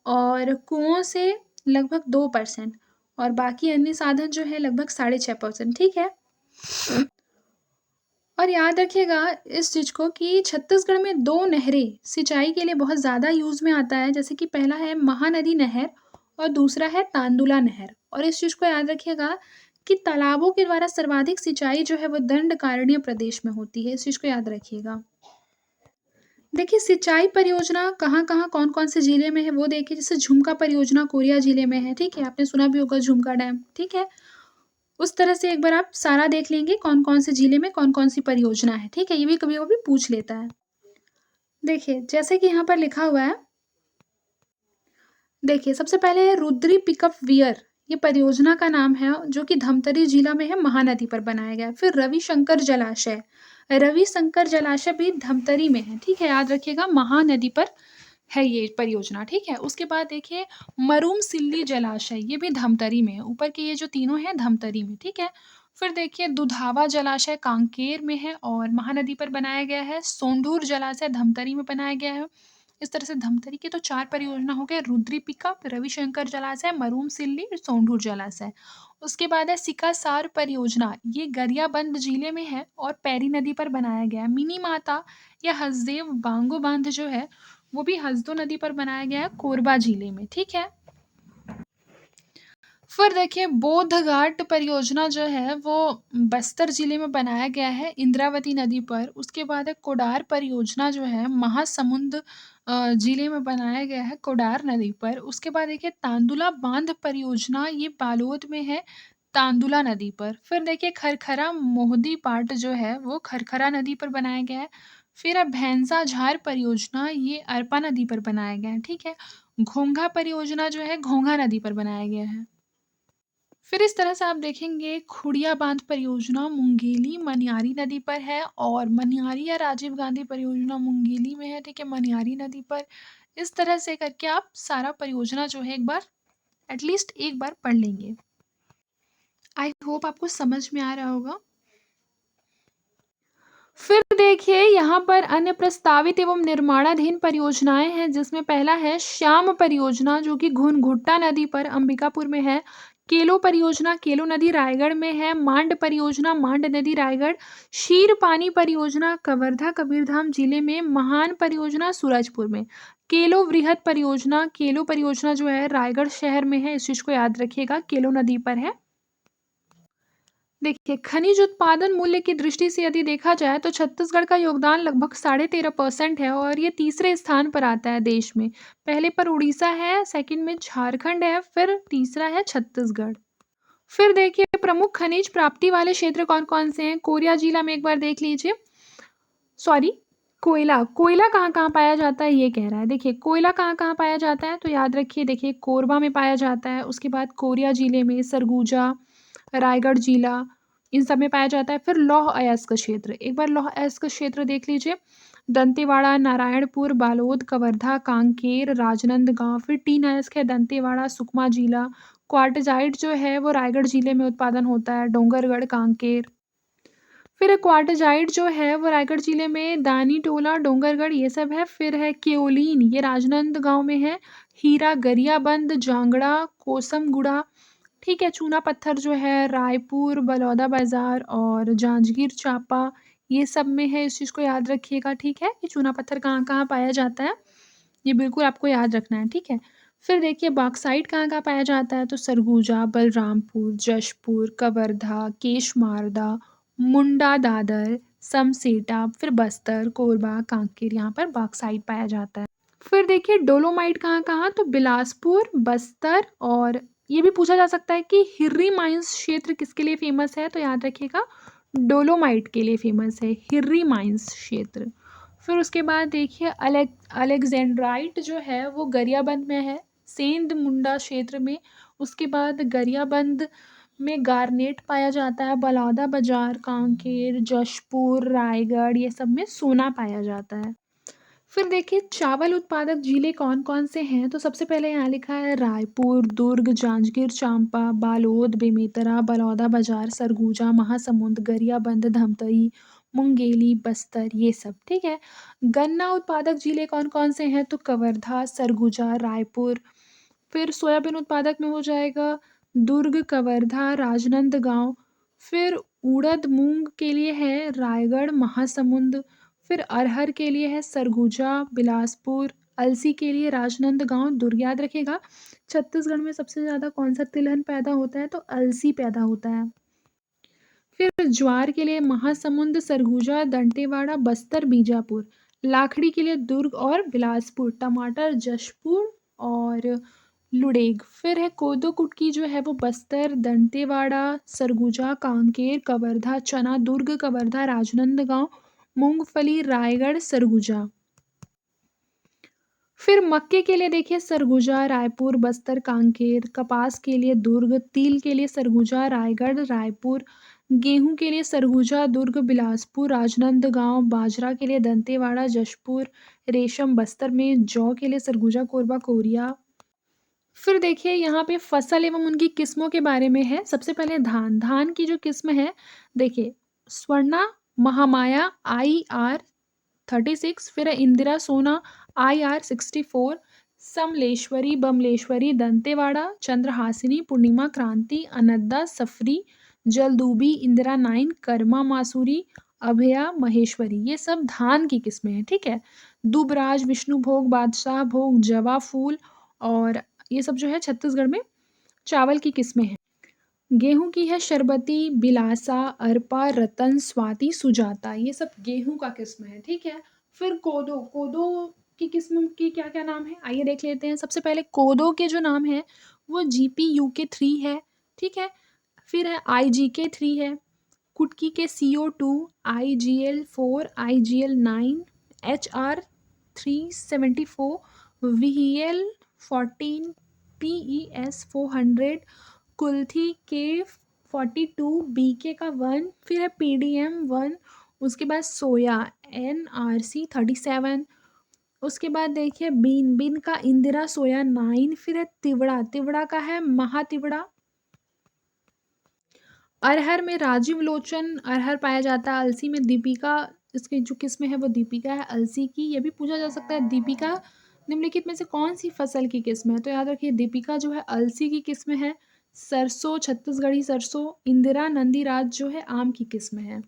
और कुओं से लगभग 2% और बाकी अन्य साधन जो है लगभग 6.5%, ठीक है? और याद रखिएगा इस चीज़ को कि छत्तीसगढ़ में 2 नहरें सिंचाई के लिए बहुत ज़्यादा यूज़ में आता है, जैसे कि पहला है महानदी नहर और दूसरा है तांदुला नहर। और इस चीज़ को याद रखिएगा कि तालाबों के द्वारा सर्वाधिक सिंचाई जो है वो दंडकारण्य प्रदेश में होती है, इस चीज़ को याद रखिएगा। देखिए सिंचाई परियोजना कहाँ-कहाँ, कौन-कौन से ज़िले में है वो देखिए, जैसे झुमका परियोजना कोरिया ज़िले में है, ठीक है? आपने सुना भी होगा झुमका डैम, ठीक है? उस तरह से एक बार आप सारा देख लेंगे कौन-कौन से ज़िले में कौन-कौन सी परियोजना है, ठीक है? ये भी कभी-कभी पूछ लेता है। देखिए, जैसे कि यहाँ पर लिखा हुआ है, देखिए सबसे पहले है रुद्री पिकअप वियर, ये परियोजना का नाम है जो कि धमतरी जिला में है, महानदी पर बनाया गया है। फिर रविशंकर जलाशय भी धमतरी में है, ठीक है? याद रखिएगा महानदी पर है ये परियोजना, ठीक है? उसके बाद देखिए मरूम सिल्ली जलाशय, ये भी धमतरी में है। ऊपर के ये जो तीनों हैं धमतरी में, ठीक है? फिर देखिए दुधावा जलाशय कांकेर में है और महानदी पर बनाया गया है। सोंढूर जलाशय धमतरी में बनाया गया है। इस तरह से धमतरी के तो 4 परियोजना हो गए, रुद्रीपिका, रविशंकर जलाशय, मरूम सिल्ली और सोंढूर जलाशय। उसके बाद है सिकासार परियोजना, ये गरियाबंद जिले में है और पैरी नदी पर बनाया गया है। मिनी माता या हसदेव बांगो बांध जो है वो भी हसदो नदी पर बनाया गया है, कोरबा जिले में, ठीक है? फिर देखिए बोध घाट परियोजना जो है वो बस्तर जिले में बनाया गया है, इंद्रावती नदी पर। उसके बाद है कोडार परियोजना जो है महासमुंद जिले में बनाया गया है, कोडार नदी पर। उसके बाद देखिए तांदुला बांध परियोजना, ये बालोद में है, तांदुला नदी पर। फिर देखिए खरखरा मोहदी पाट जो है वो खरखरा नदी पर बनाया गया है। फिर है भैंसा झार परियोजना, ये अरपा नदी पर बनाया गया है, ठीक है? घोंघा परियोजना जो है घोंघा नदी पर बनाया गया है। फिर इस तरह से आप देखेंगे खुड़िया बांध परियोजना मुंगेली मनियारी नदी पर है और मनियारी या राजीव गांधी परियोजना मुंगेली में है, ठीक है? मनियारी नदी पर। इस तरह से करके आप सारा परियोजना जो है एक बार एटलीस्ट एक बार पढ़ लेंगे। आई होप आपको समझ में आ रहा होगा। फिर देखिए यहाँ पर अन्य प्रस्तावित एवं निर्माणाधीन परियोजनाएं हैं, जिसमें पहला है श्याम परियोजना जो कि घुनघुट्टा नदी पर अंबिकापुर में है। केलो परियोजना केलो नदी रायगढ़ में है। मांड परियोजना मांड नदी रायगढ़। शीर पानी परियोजना कवर्धा कबीरधाम जिले में। महान परियोजना सूरजपुर में। केलो परियोजना जो है रायगढ़ शहर में है, इस चीज को याद रखिएगा, केलो नदी पर है। देखिए खनिज उत्पादन मूल्य की दृष्टि से यदि देखा जाए तो छत्तीसगढ़ का योगदान लगभग 13.5% है और ये तीसरे स्थान पर आता है देश में। पहले पर उड़ीसा है, सेकंड में झारखंड है, फिर तीसरा है छत्तीसगढ़। फिर देखिए प्रमुख खनिज प्राप्ति वाले क्षेत्र कौन कौन से हैं। कोरिया जिला में एक बार देख लीजिए, सॉरी, कोयला कोयला कहाँ कहाँ पाया जाता है ये कह रहा है। देखिए कोयला कहाँ कहाँ पाया जाता है, तो याद रखिए, देखिए कोरबा में पाया जाता है, उसके बाद कोरिया जिले में, सरगुजा, रायगढ़ जिला, इन सब में पाया जाता है। फिर लौह अयस्क क्षेत्र, एक बार लौह अयस्क क्षेत्र देख लीजिए, दंतेवाड़ा, नारायणपुर, बालोद, कवर्धा, कांकेर, राजनांदगांव। फिर टीन अयस्क है दंतेवाड़ा, सुकमा जिला। क्वार्टजाइट जो है वो रायगढ़ जिले में उत्पादन होता है, डोंगरगढ़, कांकेर। फिर क्वार्टजाइट जो है वो रायगढ़ जिले में दानी टोला, डोंगरगढ़, ये सब है। फिर है केओलिन, ये राजनांदगांव में है। हीरा गरियाबंद, जांगड़ा, कोसमगुड़ा, ठीक है। चूना पत्थर जो है रायपुर, बलौदाबाजार और जांजगीर चांपा, ये सब में है, इस चीज़ को याद रखिएगा, ठीक है। कि चूना पत्थर कहाँ-कहाँ पाया जाता है, ये बिल्कुल आपको याद रखना है, ठीक है। फिर देखिए बॉक्साइट कहाँ-कहाँ पाया जाता है, तो सरगुजा, बलरामपुर, जशपुर, कवर्धा, केशमार्दा, मुंडा दादर, समसेटा, फिर बस्तर, कोरबा, कांकेर, यहाँ पर बॉक्साइट पाया जाता है। फिर देखिए डोलोमाइट कहाँ-कहाँ, तो बिलासपुर, बस्तर, और ये भी पूछा जा सकता है कि हिर्री माइंस क्षेत्र किसके लिए फेमस है, तो याद रखिएगा डोलोमाइट के लिए फेमस है हिर्री माइंस क्षेत्र। फिर उसके बाद देखिए अलेक्जेंड्राइट जो है वो गरियाबंद में है, सेंध मुंडा क्षेत्र में। उसके बाद गरियाबंद में गारनेट पाया जाता है, बलौदा बाजार, कांकेर, जशपुर, रायगढ़, ये सब में सोना पाया जाता है। फिर देखिए चावल उत्पादक जिले कौन-कौन से हैं, तो सबसे पहले यहाँ लिखा है रायपुर, दुर्ग, जांजगीर चांपा, बालोद, बेमेतरा, बलौदाबाजार, सरगुजा, महासमुंद, गरियाबंद, धमतरी, मुंगेली, बस्तर, ये सब, ठीक है। गन्ना उत्पादक जिले कौन-कौन से हैं, तो कवर्धा, सरगुजा, रायपुर। फिर सोयाबीन उत्पादक में हो जाएगा दुर्ग, कवर्धा, राजनांदगांव। फिर उड़द मूंग के लिए है रायगढ़, महासमुंद। फिर अरहर के लिए है सरगुजा, बिलासपुर। अलसी के लिए राजनांदगांव, दुर्ग। याद रखिएगा छत्तीसगढ़ में सबसे ज़्यादा कौन सा तिलहन पैदा होता है, तो अलसी पैदा होता है। फिर ज्वार के लिए महासमुंद, सरगुजा, दंतेवाड़ा, बस्तर, बीजापुर। लाखड़ी के लिए दुर्ग और बिलासपुर। टमाटर जशपुर और लुड़ेग। फिर है कोदो कुटकी जो है वो बस्तर, दंतेवाड़ा, सरगुजा, कांकेर, कवर्धा। चना दुर्ग, कवर्धा, राजनांदगांव। मूंगफली रायगढ़, सरगुजा। फिर मक्के के लिए देखिए सरगुजा, रायपुर, बस्तर, कांकेर। कपास के लिए दुर्ग। तिल के लिए सरगुजा, रायगढ़, रायपुर। गेहूं के लिए सरगुजा, दुर्ग, बिलासपुर, राजनांदगांव। बाजरा के लिए दंतेवाड़ा, जशपुर। रेशम बस्तर में। जौ के लिए सरगुजा, कोरबा, कोरिया। फिर देखिए यहाँ पे फसल एवं उनकी किस्मों के बारे में है। सबसे पहले धान की जो किस्म है, देखिए स्वर्णा, महामाया, IR 36। फिर है इंदिरा सोना, IR 64। समलेश्वरी, बमलेश्वरी, दंतेवाड़ा, चंद्रहासिनी, पूर्णिमा, क्रांति, अनद्दा, सफरी, जलदूबी, इंदिरा 9, कर्मा, मासूरी, अभया, महेश्वरी, ये सब धान की किस्में हैं, ठीक है। दुबराज, विष्णुभोग, बादशाह भोग, जवा फूल, और ये सब जो है छत्तीसगढ़ में चावल की किस्में हैं। गेहूं की है शरबती, बिलासा, अरपा, रतन, स्वाति, सुजाता, ये सब गेहूं का किस्म है, ठीक है। फिर कोदो, कोदो की किस्म की क्या क्या नाम है, आइए देख लेते हैं। सबसे पहले कोदो के जो नाम है वो GPUK3 है, ठीक है। फिर है IGK3 है। कुटकी के CO2, IGL4, IGL9, HR 374, VEL 14, PES 400। कुल्थी K42, BK का 1। फिर है PDM 1। उसके बाद सोया NRC 37। उसके बाद देखिए बीन का इंदिरा सोया 9। फिर है तिवड़ा का है महातिवड़ा। अरहर में राजीव लोचन अरहर पाया जाता है। अलसी में दीपिका, इसकी जो किस्म है वो दीपिका है अलसी की। ये भी पूछा जा सकता है दीपिका निम्नलिखित में से कौन सी फसल की किस्म है, तो याद रखिए दीपिका जो है अलसी की किस्म है। सरसों छत्तीसगढ़ी सरसों। इंदिरा नंदीराज जो है आम की किस्म है।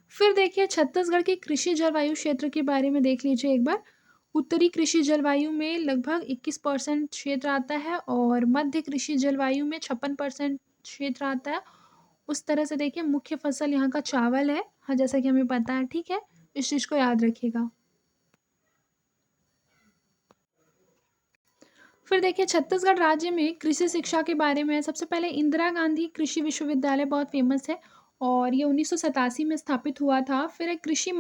फिर देखिए छत्तीसगढ़ के कृषि जलवायु क्षेत्र के बारे में देख लीजिए एक बार। उत्तरी कृषि जलवायु में लगभग 21% क्षेत्र आता है और मध्य कृषि जलवायु में 56% क्षेत्र आता है। उस तरह से देखिए मुख्य फसल यहाँ का चावल है, हाँ जैसा कि हमें पता है, ठीक है। इस चीज़ को याद रखिएगा। फिर देखिए छत्तीसगढ़ राज्य में कृषि शिक्षा के बारे में सबसे पहले इंदिरा गांधी कृषि विश्वविद्यालय बहुत फेमस है और ये 1987 में स्थापित हुआ था। फिर एक कृषि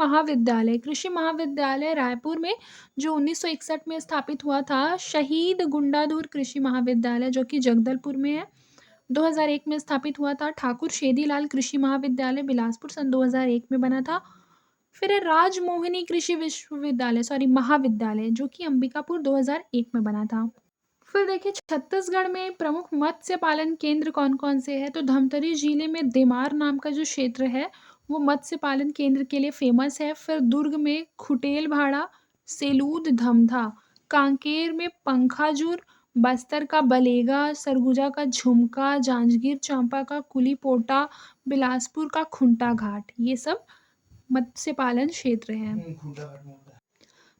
महाविद्यालय रायपुर में जो 1961 में स्थापित हुआ था। शहीद गुंडाधुर कृषि महाविद्यालय जो कि जगदलपुर में है, 2001 में स्थापित हुआ था। ठाकुर शेदीलाल कृषि महाविद्यालय बिलासपुर सन 2001 में बना था। फिर है राजमोहिनी कृषि विश्वविद्यालय महाविद्यालय जो कि अंबिकापुर 2001 में बना था। फिर देखिए छत्तीसगढ़ में प्रमुख मत्स्य पालन केंद्र कौन कौन से हैं, तो धमतरी जिले में देमार नाम का जो क्षेत्र है वो मत्स्य पालन केंद्र के लिए फेमस है। फिर दुर्ग में खुटेल भाड़ा, सेलूद, धमधा, कांकेर में पंखाजुर, बस्तर का बलेगा, सरगुजा का झुमका, जांजगीर चांपा का कुली पोटा, बिलासपुर का खुंटा घाट, ये सब मत्स्य पालन क्षेत्र हैं।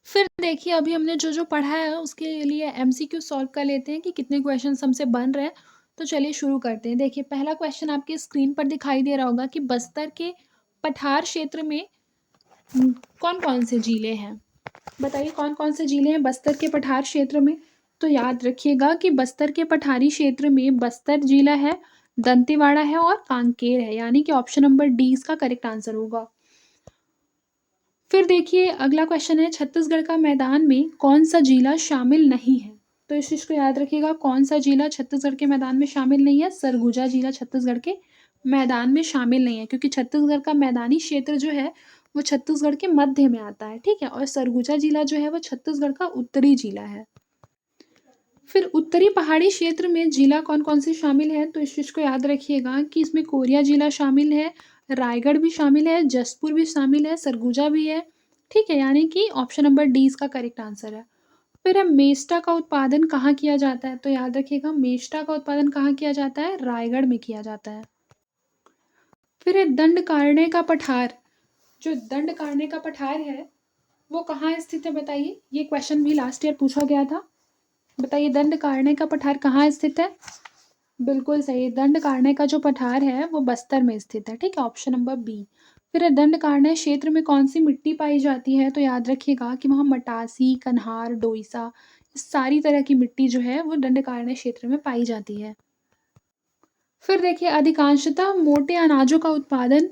फिर देखिए अभी हमने जो जो पढ़ा है उसके लिए एमसीक्यू सॉल्व कर लेते हैं कि कितने क्वेश्चन हमसे बन रहे हैं। तो चलिए शुरू करते हैं। देखिए पहला क्वेश्चन आपके स्क्रीन पर दिखाई दे रहा होगा कि बस्तर के पठार क्षेत्र में कौन कौन से जिले हैं। बताइए कौन कौन से जिले हैं बस्तर के पठार क्षेत्र में। तो याद रखिएगा कि बस्तर के पठारी क्षेत्र में बस्तर जिला है, दंतेवाड़ा है और कांकेर है, यानी कि ऑप्शन नंबर डी इसका करेक्ट आंसर होगा। फिर देखिए अगला क्वेश्चन है छत्तीसगढ़ का मैदान में कौन सा जिला शामिल नहीं है। तो इस चीज को याद रखिएगा, कौन सा जिला छत्तीसगढ़ के मैदान में शामिल नहीं है। सरगुजा जिला छत्तीसगढ़ के मैदान में शामिल नहीं है, क्योंकि छत्तीसगढ़ का मैदानी क्षेत्र जो है वो छत्तीसगढ़ के मध्य में आता है, ठीक है। और सरगुजा जिला जो है वो छत्तीसगढ़ का उत्तरी जिला है। फिर उत्तरी पहाड़ी क्षेत्र में जिला कौन कौन से शामिल है। तो इस चीज को याद रखिएगा कि इसमें कोरिया जिला शामिल है, रायगढ़ भी शामिल है, जसपुर भी शामिल है, सरगुजा भी है, ठीक है। यानी कि ऑप्शन नंबर डी इसका करेक्ट आंसर है। फिर है मेस्टा का उत्पादन कहाँ किया जाता है। तो याद रखिएगा मेस्टा का उत्पादन कहाँ किया जाता है, रायगढ़ में किया जाता है। फिर है दंडकारण्य का पठार, जो दंडकारण्य का पठार है वो कहाँ स्थित है। बताइए, ये क्वेश्चन भी लास्ट ईयर पूछा गया था। बताइए दंडकारण्य का पठार कहाँ स्थित है। बिल्कुल सही, दंडकारण्य का जो पठार है वो बस्तर में स्थित है, ठीक है। Option number B. फिर दंडकारण्य क्षेत्र में कौन सी मिट्टी पाई जाती है। तो याद रखिएगा कि वहाँ मटासी, कन्हार, डोइसा, इस सारी तरह की मिट्टी जो है वो दंडकारण्य क्षेत्र में पाई जाती है। फिर देखिए अधिकांशतः मोटे अनाजों का उत्पादन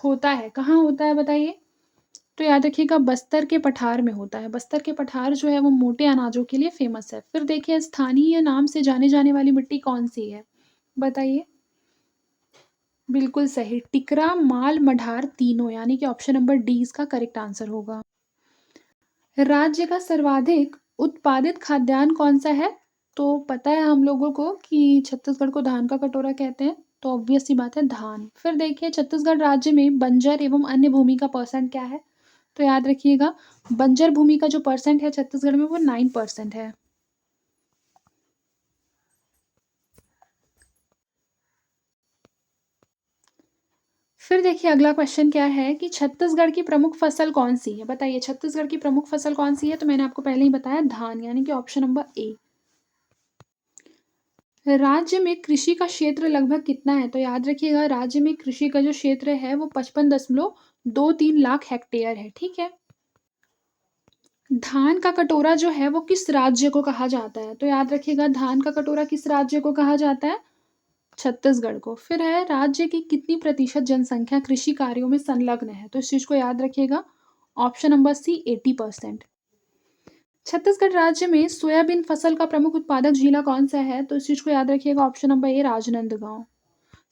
होता है, कहाँ होता है बताइए। तो याद रखिएगा बस्तर के पठार में होता है। बस्तर के पठार जो है वो मोटे अनाजों के लिए फेमस है। फिर देखिए स्थानीय नाम से जाने जाने वाली मिट्टी कौन सी है, बताइए। बिल्कुल सही, टिकरा, माल, मढ़ार, तीनों, यानी कि ऑप्शन नंबर डी इसका करेक्ट आंसर होगा। राज्य का सर्वाधिक उत्पादित खाद्यान्न कौन सा है। तो पता है हम लोगों को कि छत्तीसगढ़ को धान का कटोरा कहते हैं, तो ऑब्वियस सी बात है धान। फिर देखिए छत्तीसगढ़ राज्य में बंजर एवं अन्य भूमि का परसेंट क्या है। तो याद रखिएगा बंजर भूमि का जो परसेंट है छत्तीसगढ़ में वो 9% है। फिर देखिए अगला क्वेश्चन क्या है कि छत्तीसगढ़ की प्रमुख फसल कौन सी है। बताइए छत्तीसगढ़ की प्रमुख फसल कौन सी है। तो मैंने आपको पहले ही बताया धान, यानी कि ऑप्शन नंबर ए। राज्य में कृषि का क्षेत्र लगभग कितना है। तो याद रखिएगा राज्य में कृषि का जो क्षेत्र है वो 55.23 लाख हेक्टेयर है, ठीक है। धान का कटोरा जो है वो किस राज्य को कहा जाता है। तो याद रखिएगा धान का कटोरा किस राज्य को कहा जाता है, छत्तीसगढ़ को। फिर है राज्य की कितनी प्रतिशत जनसंख्या कृषि कार्यों में संलग्न है। तो इस चीज को याद रखिएगा, ऑप्शन नंबर सी 80%। छत्तीसगढ़ राज्य में सोयाबीन फसल का प्रमुख उत्पादक जिला कौन सा है। तो इस चीज को याद रखिएगा, option number A Rajnandgaon.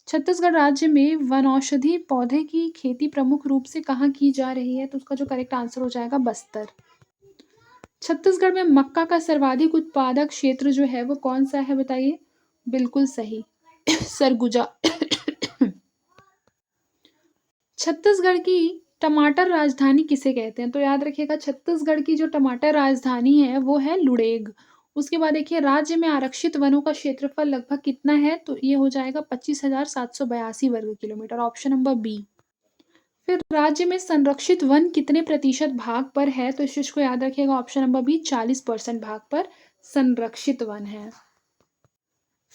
Chhattisgarh राज्य में वनौषधि पौधे की खेती प्रमुख रूप से कहाँ की जा रही है। तो उसका जो करेक्ट आंसर हो जाएगा बस्तर। छत्तीसगढ़ में मक्का का सर्वाधिक उत्पादक क्षेत्र जो है वो कौन सा है, बताइए। बिल्कुल सही, सरगुजा। छत्तीसगढ़ की टमाटर राजधानी किसे कहते हैं। तो याद रखिएगा छत्तीसगढ़ की जो टमाटर राजधानी है वो है लुड़ेग। उसके बाद देखिए राज्य में आरक्षित वनों का क्षेत्रफल लगभग कितना है। तो ये हो जाएगा 25,782 वर्ग किलोमीटर, ऑप्शन नंबर बी। फिर राज्य में संरक्षित वन कितने प्रतिशत भाग पर है। तो इस चीज को याद रखिएगा, ऑप्शन नंबर बी 40% भाग पर संरक्षित वन है।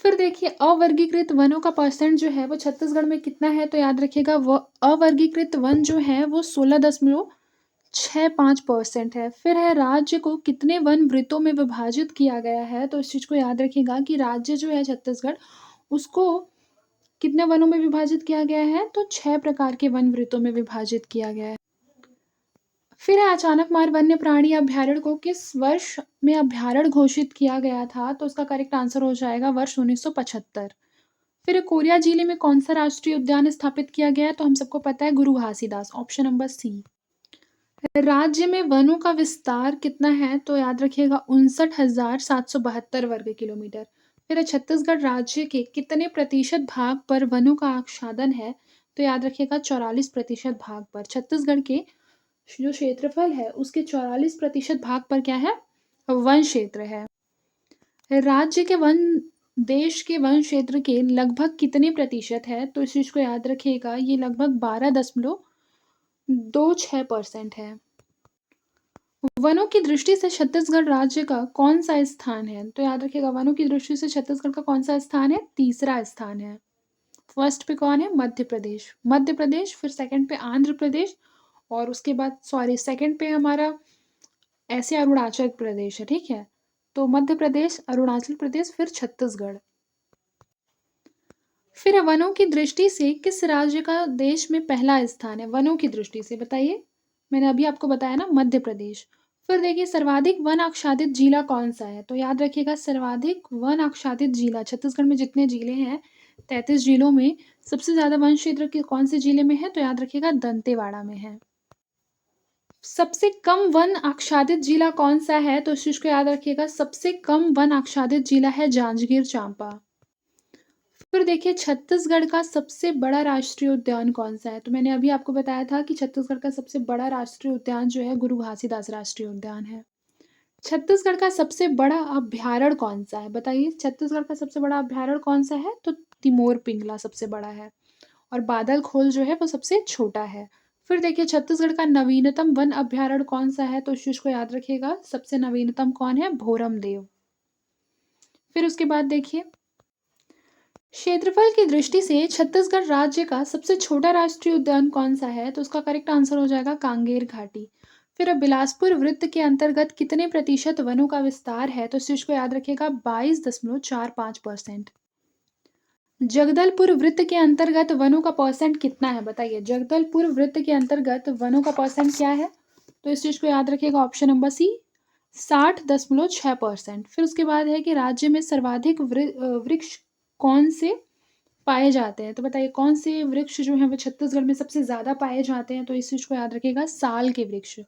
फिर देखिए अवर्गीकृत वनों का परसेंट जो है वो छत्तीसगढ़ में कितना है। तो याद रखिएगा वो अवर्गीकृत वन जो है वो 16.65% है। फिर है राज्य को कितने वन वृत्तों में विभाजित किया गया है। तो इस चीज को याद रखिएगा कि राज्य जो है छत्तीसगढ़ उसको कितने वनों में विभाजित किया गया है। तो 6 प्रकार के वन वृत्तों में विभाजित किया गया है। फिर है अचानक मार वन्य प्राणी अभ्यारण्य को किस वर्ष में अभ्यारण्य घोषित किया गया था। तो उसका करेक्ट आंसर हो जाएगा वर्ष 1975। फिर है कोरिया जिले में कौन सा राष्ट्रीय उद्यान स्थापित किया गया है। तो हम सबको पता है गुरु घासीदास, ऑप्शन नंबर सी। राज्य में वनों का विस्तार कितना है। तो याद रखिएगा 59,772 वर्ग किलोमीटर। फिर है छत्तीसगढ़ राज्य के कितने प्रतिशत भाग पर वनों का आच्छादन है। तो याद रखिएगा 44% भाग पर। छत्तीसगढ़ के जो क्षेत्रफल है उसके 44% भाग पर क्या है, वन क्षेत्र है। राज्य के वन देश के वन क्षेत्र के लगभग कितने प्रतिशत है? तो इस चीज़ को याद रखिएगा, ये लगभग 12.26% है। वनों की दृष्टि से छत्तीसगढ़ राज्य का कौन-सा स्थान है? तो याद रखिएगा, वनों की दृष्टि से छत्तीसगढ़ का कौन-सा स्थान है? तीसरा स्थान है। फर्स्ट पे कौन है? मध्य प्रदेश। मध्य प्रदेश, फिर सेकंड पे आंध्र प्रदेश और उसके बाद सेकंड पे हमारा ऐसे अरुणाचल प्रदेश है, ठीक है? तो मध्य प्रदेश, अरुणाचल प्रदेश, फिर छत्तीसगढ़। फिर वनों की दृष्टि से किस राज्य का देश में पहला स्थान है? वनों की दृष्टि से बताइए। मैंने अभी आपको बताया ना, मध्य प्रदेश। फिर देखिए, सर्वाधिक वन आच्छादित जिला कौन-सा है? तो याद रखिएगा, सर्वाधिक वन आच्छादित जिला छत्तीसगढ़ में जितने जिले हैं, 33 जिलों में सबसे ज़्यादा वन क्षेत्र के कौन-से जिले में है? तो याद रखिएगा, दंतेवाड़ा में है। सबसे कम वन आच्छादित जिला कौन-सा है? तो इस चीज़ को याद रखिएगा, सबसे कम वन आच्छादित जिला है जांजगीर चांपा। फिर देखिए, छत्तीसगढ़ का सबसे बड़ा राष्ट्रीय उद्यान कौन-सा है? तो मैंने अभी आपको बताया था कि छत्तीसगढ़ का सबसे बड़ा राष्ट्रीय उद्यान जो है, गुरु घासीदास राष्ट्रीय उद्यान है। छत्तीसगढ़ का सबसे बड़ा अभयारण्य कौन-सा है? बताइए, छत्तीसगढ़ का सबसे बड़ा अभयारण्य कौन-सा है? तो तिमोर पिंगला सबसे बड़ा है और बादल-खोल जो है, वो सबसे छोटा है। फिर देखिए, छत्तीसगढ़ का नवीनतम वन अभयारण्य कौन-सा है? तो इस चीज़ को याद रखिएगा, सबसे नवीनतम कौन है? भोरम देव। फिर उसके बाद देखिए, क्षेत्रफल की दृष्टि से छत्तीसगढ़ राज्य का सबसे छोटा राष्ट्रीय उद्यान कौन-सा है? तो उसका करेक्ट आंसर हो जाएगा कांगेर घाटी। फिर अब बिलासपुर वृत्त के अंतर्गत कितने प्रतिशत वनों का विस्तार है? तो इस चीज़ को याद रखिएगा, 22.45%। जगदलपुर वृत्त के अंतर्गत वनों का परसेंट कितना है? बताइए, जगदलपुर वृत्त के अंतर्गत वनों का परसेंट क्या है? तो इस चीज़ को याद रखिएगा, ऑप्शन नंबर सी, 60.6%। फिर उसके बाद है कि राज्य में सर्वाधिक वृक्ष कौन से पाए जाते हैं? तो बताइए, कौन से वृक्ष जो हैं वो छत्तीसगढ़ में सबसे ज़्यादा पाए जाते हैं? तो इस चीज़ को याद रखिएगा, साल के वृक्ष,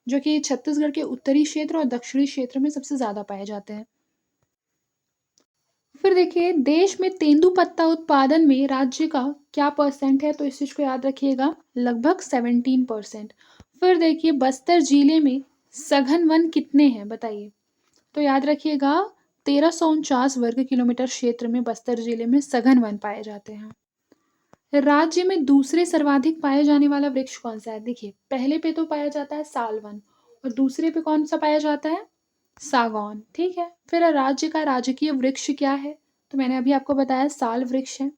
जो कि छत्तीसगढ़ के उत्तरी क्षेत्र और दक्षिणी क्षेत्र में सबसे ज़्यादा पाए जाते हैं। फिर देखिए, देश में तेंदूपत्ता उत्पादन में राज्य का क्या परसेंट है? तो इस चीज़ को याद रखिएगा, लगभग 17%। फिर देखिए, बस्तर जिले में सघन वन कितने हैं? बताइए। तो याद रखिएगा, 1349 वर्ग किलोमीटर क्षेत्र में बस्तर जिले में सघन वन पाए जाते हैं। राज्य में दूसरे सर्वाधिक पाए जाने वाला वृक्ष कौन-सा है? देखिए, पहले पे तो पाया जाता है सालवन और दूसरे पे कौन-सा पाया जाता है? सागौन, ठीक है। फिर राज्य का राजकीय वृक्ष क्या है? तो मैंने अभी आपको बताया, साल वृक्ष है।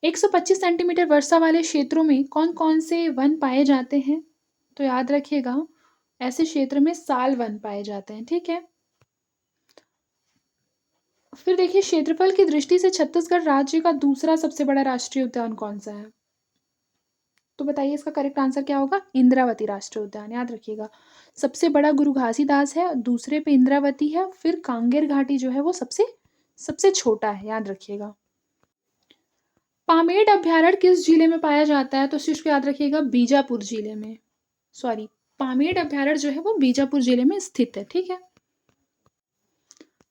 125 सेंटीमीटर वर्षा वाले क्षेत्रों में कौन-कौन से वन पाए जाते हैं? तो याद रखिएगा, ऐसे क्षेत्र में साल वन पाए जाते हैं, ठीक है। फिर देखिए, क्षेत्रफल की दृष्टि से छत्तीसगढ़ राज्य का दूसरा सबसे बड़ा राष्ट्रीय उद्यान कौन-सा है? तो बताइए, इसका करेक्ट आंसर क्या होगा? इंद्रावती राष्ट्रीय उद्यान, याद रखिएगा। सबसे बड़ा गुरु घासीदास है, दूसरे पे इंद्रावती है, फिर कांगेर घाटी जो है वो सबसे सबसे छोटा है, याद रखिएगा। पामेड़ अभयारण्य किस जिले में पाया जाता है? तो इस चीज़ को याद रखिएगा, बीजापुर जिले में। सॉरी, पामेड़ अभयारण्य जो है वो बीजापुर जिले में स्थित है, ठीक है।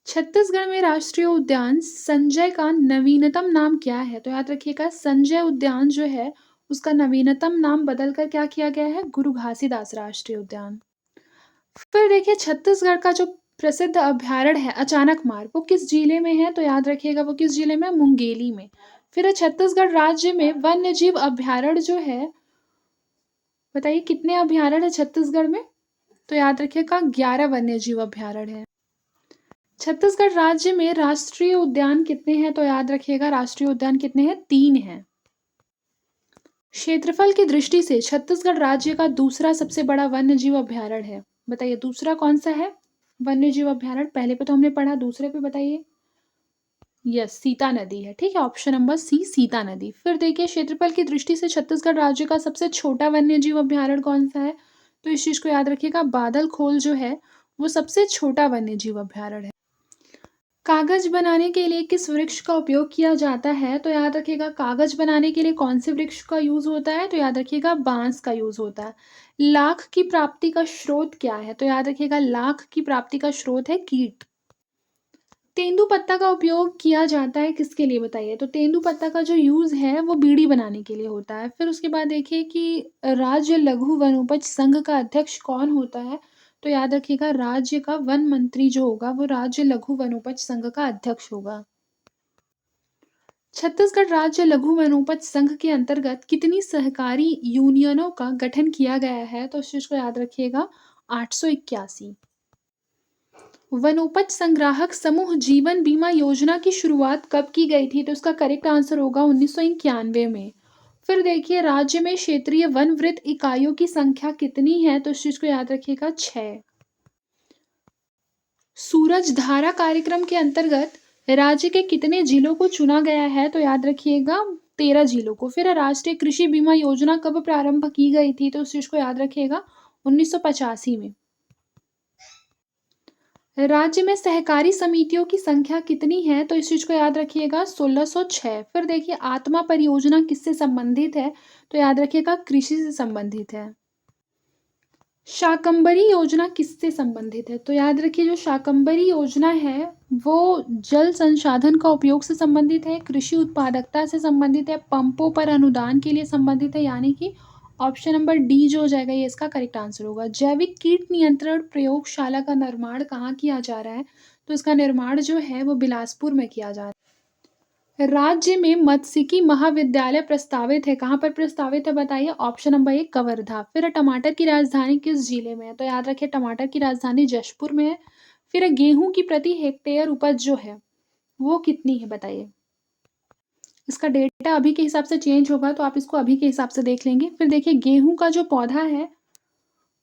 छत्तीसगढ़ में राष्ट्रीय उद्यान संजय का नवीनतम नाम क्या है? तो याद रखिएगा, संजय उद्यान जो है उसका नवीनतम नाम बदलकर क्या किया गया है? गुरु घासीदास राष्ट्रीय उद्यान। फिर देखिए, छत्तीसगढ़ का जो प्रसिद्ध अभयारण्य है अचानक मार्ग, वो किस जिले में है? तो याद रखिएगा, वो किस जिले में? मुंगेली में। फिर छत्तीसगढ़ राज्य में वन्य जीव अभयारण्य जो है, बताइए कितने अभयारण्य है छत्तीसगढ़ में? तो याद रखिएगा, 11 वन्य जीव अभयारण्य है। छत्तीसगढ़ राज्य में राष्ट्रीय उद्यान कितने हैं? तो याद रखिएगा, राष्ट्रीय उद्यान कितने हैं? 3 हैं। क्षेत्रफल की दृष्टि से छत्तीसगढ़ राज्य का दूसरा सबसे बड़ा वन्यजीव अभयारण्य है। बताइए, दूसरा कौन सा है वन्यजीव अभयारण्य? पहले पे तो हमने पढ़ा, दूसरे पे बताइए। यस, सीता नदी है, ठीक है। ऑप्शन नंबर सी, सीता नदी। फिर देखिए, क्षेत्रफल की दृष्टि से छत्तीसगढ़ राज्य का सबसे छोटा वन्यजीव अभयारण्य कौन सा है? तो इस चीज को याद रखिएगा, बादल खोल जो है वो सबसे छोटा वन्यजीव अभयारण्य है। कागज बनाने के लिए किस वृक्ष का उपयोग किया जाता है? तो याद रखिएगा, कागज बनाने के लिए कौन से वृक्ष का यूज होता है? तो याद रखिएगा, बांस का यूज होता है। लाख की प्राप्ति का स्रोत क्या है? तो याद रखिएगा, लाख की प्राप्ति का स्रोत है कीट। तेंदूपत्ता का उपयोग किया जाता है किसके लिए? बताइए। तो तेंदूपत्ता का जो यूज है वो बीड़ी बनाने के लिए होता है। फिर उसके बाद देखिए कि राज्य लघु वनोपज संघ का अध्यक्ष कौन होता है? तो याद रखिएगा राज्य का वन मंत्री जो होगा वो राज्य लघु वनोपज संघ का अध्यक्ष होगा। छत्तीसगढ़ राज्य लघु वनोपज संघ के अंतर्गत कितनी सहकारी यूनियनों का गठन किया गया है? तो इस चीज को याद रखिएगा 881। वनोपज संग्राहक समूह जीवन बीमा योजना की शुरुआत कब की गई थी? तो इसका करेक्ट आंसर होगा 1991 में। फिर देखिए राज्य में क्षेत्रीय वन वृत्त इकाइयों की संख्या कितनी है? तो इस चीज को याद रखिएगा 6। सूरज धारा कार्यक्रम के अंतर्गत राज्य के कितने जिलों को चुना गया है? तो याद रखिएगा 13 जिलों को। फिर राष्ट्रीय कृषि बीमा योजना कब प्रारंभ की गई थी? तो उस चीज को याद रखिएगा 1985 में। राज्य में सहकारी समितियों की संख्या कितनी है? तो इस चीज को याद रखिएगा 1606। फिर देखिए आत्मा परियोजना किससे संबंधित है? तो याद रखिएगा कृषि से संबंधित है। शाकंभरी योजना किससे संबंधित है? तो याद रखिए जो शाकंभरी योजना है वो जल संसाधन का उपयोग से संबंधित है, कृषि उत्पादकता से संबंधित है, पंपों पर अनुदान के लिए संबंधित है, यानी कि ऑप्शन नंबर डी जो हो जाएगा ये इसका करेक्ट आंसर होगा। जैविक कीट नियंत्रण प्रयोगशाला का निर्माण कहाँ किया जा रहा है? तो इसका निर्माण जो है वो बिलासपुर में किया जा रहा है। राज्य में मत्स्यिकी महाविद्यालय प्रस्तावित है, कहाँ पर प्रस्तावित है बताइए? Option number A Kawardha. फिर टमाटर की राजधानी किस जिले में है? तो याद रखिए टमाटर की राजधानी जशपुर में है। फिर गेहूं की प्रति हेक्टेयर उपज जो है वो कितनी है बताइए? इसका डेटा अभी के हिसाब से चेंज होगा तो आप इसको अभी के हिसाब से देख लेंगे। फिर देखिए गेहूं का जो पौधा है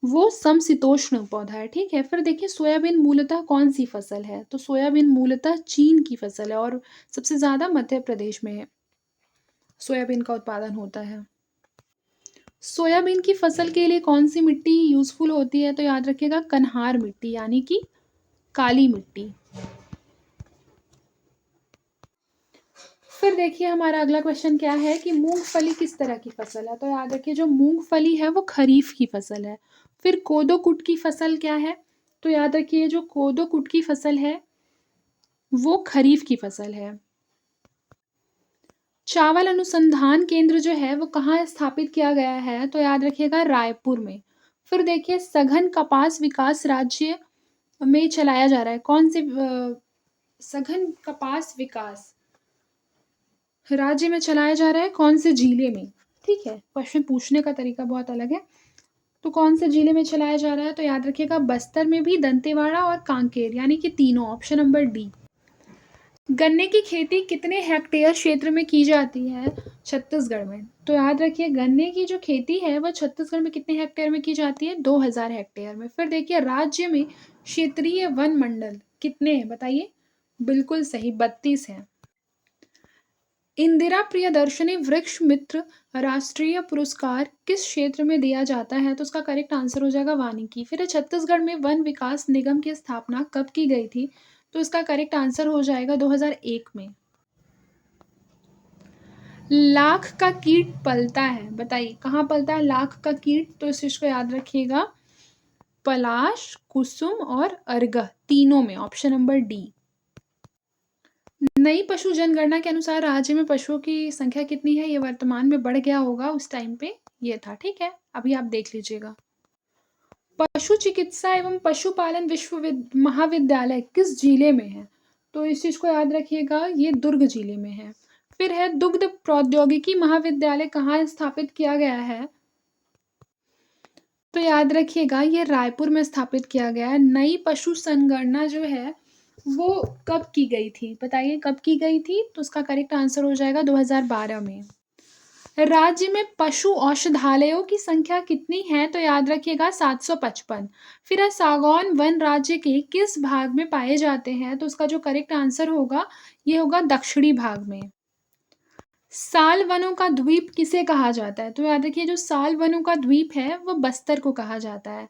वो समशीतोष्ण पौधा है, ठीक है। फिर देखिए सोयाबीन मूलतः कौन सी फसल है? तो सोयाबीन मूलतः चीन की फसल है और सबसे ज्यादा मध्य प्रदेश में सोयाबीन का उत्पादन होता है। सोयाबीन की फसल के लिए कौन सी मिट्टी यूजफुल होती है? तो याद रखिएगा कन्हार मिट्टी यानी कि काली मिट्टी। फिर देखिए हमारा अगला क्वेश्चन क्या है कि मूंगफली किस तरह की फसल है? तो याद रखिए जो मूंगफली है वो खरीफ की फसल है। फिर कोदो कुट की फसल क्या है? तो याद रखिए जो कोदो कुट की फसल है वो खरीफ की फसल है। चावल अनुसंधान केंद्र जो है वो कहाँ स्थापित किया गया है? तो याद रखिएगा रायपुर में। फिर देखिए सघन कपास विकास राज्य में चलाया जा रहा है, कौन से सघन कपास विकास राज्य में चलाया जा रहा है, कौन से जिले में? ठीक है, क्वेश्चन पूछने का तरीका बहुत अलग है। तो कौन से जिले में चलाया जा रहा है? तो याद रखिएगा बस्तर में भी, दंतेवाड़ा और कांकेर, यानी कि तीनों, ऑप्शन नंबर डी। गन्ने की खेती कितने हेक्टेयर क्षेत्र में की जाती है छत्तीसगढ़ में? तो याद रखिए गन्ने की जो खेती है वो छत्तीसगढ़ में कितने हेक्टेयर में की जाती है? 2000 हेक्टेयर में। फिर देखिए राज्य में क्षेत्रीय वन मंडल कितने हैं बताइए? बिल्कुल सही, 32 है। इंदिरा प्रियदर्शनी वृक्ष मित्र राष्ट्रीय पुरस्कार किस क्षेत्र में दिया जाता है? तो उसका करेक्ट आंसर हो जाएगा वानिकी। फिर छत्तीसगढ़ में वन विकास निगम की स्थापना कब की गई थी? तो इसका करेक्ट आंसर हो जाएगा 2001 में। लाख का कीट पलता है, बताइए कहाँ पलता है लाख का कीट? तो इस चीज को याद रखिएगा पलाश, कुसुम और अर्गह तीनों में, ऑप्शन नंबर डी। नई पशु जनगणना के अनुसार राज्य में पशुओं की संख्या कितनी है? ये वर्तमान में बढ़ गया होगा, उस टाइम पे ये था, ठीक है। अभी आप देख लीजिएगा। पशु चिकित्सा एवं पशुपालन महाविद्यालय किस जिले में है? तो इस चीज को याद रखिएगा ये दुर्ग जिले में है। फिर है दुग्ध प्रौद्योगिकी महाविद्यालय कहाँ स्थापित किया गया है? तो याद रखिएगा ये रायपुर में स्थापित किया गया है। नई पशु संगणना जो है वो कब की गई थी बताइए? कब की गई थी? तो उसका करेक्ट आंसर हो जाएगा 2012 में। राज्य में पशु औषधालयों की संख्या कितनी है? तो याद रखिएगा 755। फिर है सागौन वन राज्य के किस भाग में पाए जाते हैं? तो उसका जो करेक्ट आंसर होगा ये होगा दक्षिणी भाग में। साल वनों का द्वीप किसे कहा जाता है? तो याद रखिए जो साल वनों का द्वीप है वो बस्तर को कहा जाता है।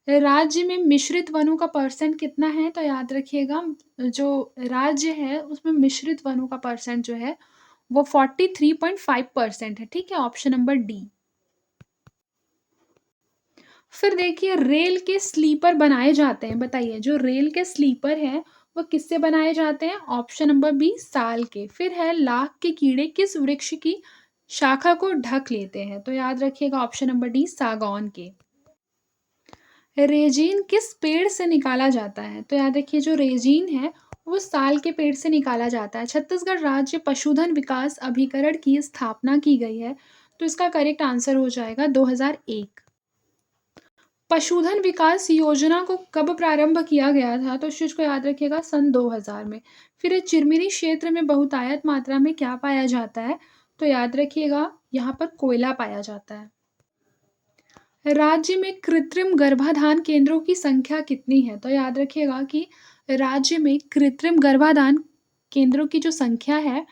राज्य में मिश्रित वनों का परसेंट कितना है? तो याद रखिएगा जो राज्य है उसमें मिश्रित वनों का परसेंट जो है वो 43.5% है, ठीक है, ऑप्शन नंबर डी। फिर देखिए रेल के स्लीपर बनाए जाते हैं, बताइए जो रेल के स्लीपर है वो किससे बनाए जाते हैं? ऑप्शन नंबर बी साल के। फिर है लाख के कीड़े किस वृक्ष की शाखा को ढक लेते हैं? तो याद रखिएगा ऑप्शन नंबर डी सागौन के। रेजिन किस पेड़ से निकाला जाता है? तो याद रखिए जो रेजिन है वो साल के पेड़ से निकाला जाता है। छत्तीसगढ़ राज्य पशुधन विकास अभिकरण की स्थापना की गई है, तो इसका करेक्ट आंसर हो जाएगा 2001। पशुधन विकास योजना को कब प्रारंभ किया गया था? तो इस चीज़ को याद रखिएगा सन 2000 में। फिर ये चिरमिरी क्षेत्र में बहुतायत मात्रा में क्या पाया जाता है? तो याद रखिएगा यहाँ पर कोयला पाया जाता है। राज्य में कृत्रिम गर्भाधान केंद्रों की संख्या कितनी है? तो याद रखिएगा कि राज्य में कृत्रिम गर्भाधान केंद्रों की जो संख्या है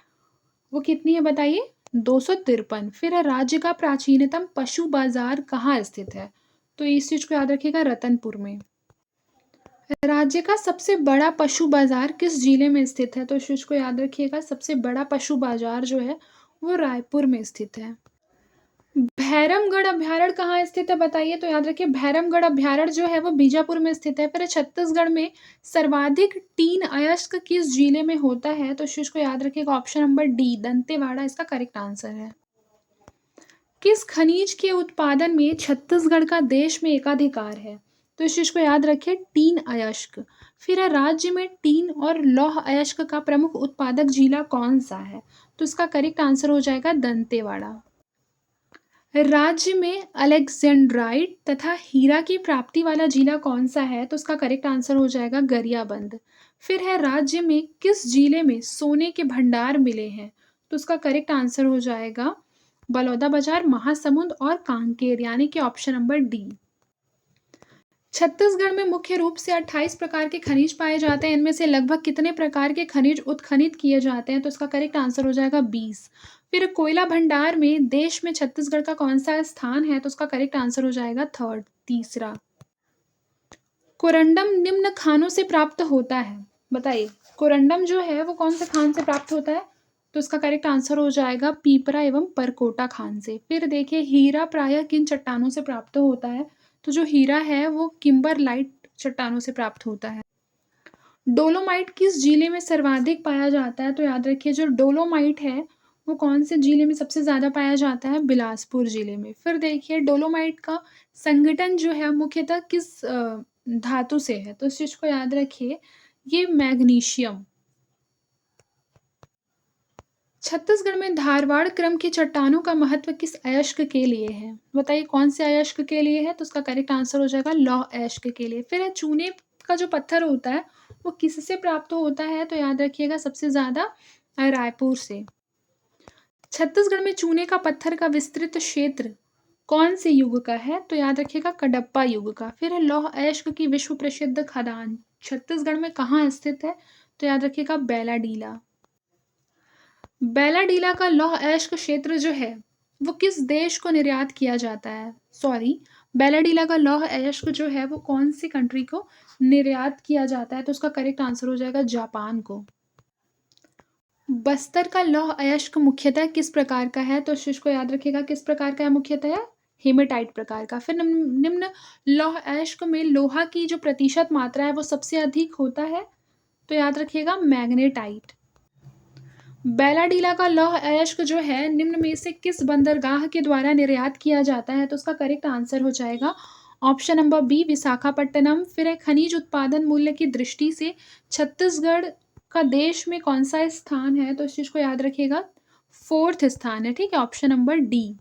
वो कितनी है बताइए? 253। फिर राज्य का प्राचीनतम पशु बाजार कहाँ स्थित है? तो इस चीज को याद रखिएगा रतनपुर में। राज्य का सबसे बड़ा पशु बाजार किस जिले में स्थित है? तो इस चीज को याद रखिएगा सबसे बड़ा पशु बाजार जो है वो रायपुर में स्थित है। भैरमगढ़ अभ्यारण्य कहाँ स्थित है बताइए? तो याद रखिए भैरमगढ़ अभ्यारण्य जो है वो बीजापुर में स्थित है। फिर छत्तीसगढ़ में सर्वाधिक टीन अयस्क किस जिले में होता है? तो इस चीज को याद रखिएगा ऑप्शन नंबर डी दंतेवाड़ा इसका करेक्ट आंसर है। किस खनिज के उत्पादन में छत्तीसगढ़ का देश में एकाधिकार है? तो इस चीज को याद रखिए टीन अयस्क। फिर राज्य में टीन और लौह अयस्क का प्रमुख उत्पादक जिला कौन सा है? तो इसका करेक्ट आंसर हो जाएगा दंतेवाड़ा। राज्य में अलेक्जेंड्राइट तथा हीरा की प्राप्ति वाला जिला कौन सा है? तो उसका करेक्ट आंसर हो जाएगा गरियाबंद। फिर है राज्य में किस जिले में सोने के भंडार मिले हैं? तो उसका करेक्ट आंसर हो जाएगा बलौदाबाजार, महासमुंद और कांकेर यानी कि ऑप्शन नंबर डी। छत्तीसगढ़ में मुख्य रूप से 28 प्रकार के खनिज पाए जाते हैं। इनमें से लगभग कितने प्रकार के खनिज उत्खनित किए जाते हैं? तो इसका करेक्ट आंसर हो जाएगा 20। फिर कोयला भंडार में देश में छत्तीसगढ़ का कौन सा स्थान है? तो उसका करेक्ट आंसर हो जाएगा थर्ड, तीसरा। कोरंडम निम्न खानों से प्राप्त होता है, बताइए। कोरंडम जो है वो कौन से खान से प्राप्त होता है? तो इसका करेक्ट आंसर हो जाएगा पीपरा एवं परकोटा खान से। फिर देखिए हीरा प्रायः किन चट्टानों से प्राप्त होता है? तो जो हीरा है वो किम्बरलाइट चट्टानों से प्राप्त होता है। डोलोमाइट किस जिले में सर्वाधिक पाया जाता है? तो याद रखिए जो डोलोमाइट है वो कौन से जिले में सबसे ज़्यादा पाया जाता है? बिलासपुर जिले में। फिर देखिए डोलोमाइट का संगठन जो है मुख्यतः किस धातु से है? तो इस चीज़ को याद रखिए ये मैग्नीशियम। छत्तीसगढ़ में धारवाड़ क्रम की चट्टानों का महत्व किस अयस्क के लिए है? बताइए कौन से अयस्क के लिए है? तो उसका करेक्ट आंसर हो जाएगा लौह अयस्क के लिए। फिर है चूने का जो पत्थर होता है वो किससे प्राप्त होता है? तो याद रखिएगा सबसे ज्यादा रायपुर से। छत्तीसगढ़ में चूने का पत्थर का विस्तृत क्षेत्र कौन से युग का है? तो याद रखिएगा कडप्पा युग का। फिर है लौह अयस्क की विश्व प्रसिद्ध खदान छत्तीसगढ़ में कहाँ स्थित है? तो याद रखिएगा बैलाडीला। बैलाडीला का लौह अयस्क क्षेत्र जो है वो किस देश को निर्यात किया जाता है? सॉरी, बैलाडीला का लौह अयस्क जो है वो कौन सी कंट्री को निर्यात किया जाता है? तो उसका करेक्ट आंसर हो जाएगा जापान को। बस्तर का लौह अयस्क मुख्यतः किस प्रकार का है? तो इस चीज को याद रखिएगा किस प्रकार का है मुख्यतः? हेमेटाइट प्रकार का। फिर निम्न लौह अयस्क में लोहा की जो प्रतिशत मात्रा है वो सबसे अधिक होता है? तो याद रखिएगा मैग्नेटाइट। बैलाडीला का लौह अयस्क जो है निम्न में से किस बंदरगाह के द्वारा निर्यात किया जाता है? तो उसका करेक्ट आंसर हो जाएगा ऑप्शन नंबर बी विशाखापट्टनम। फिर है खनिज उत्पादन मूल्य की दृष्टि से छत्तीसगढ़ का देश में कौन सा स्थान है? तो इस चीज को याद रखिएगा फोर्थ स्थान है, ठीक है, ऑप्शन नंबर डी।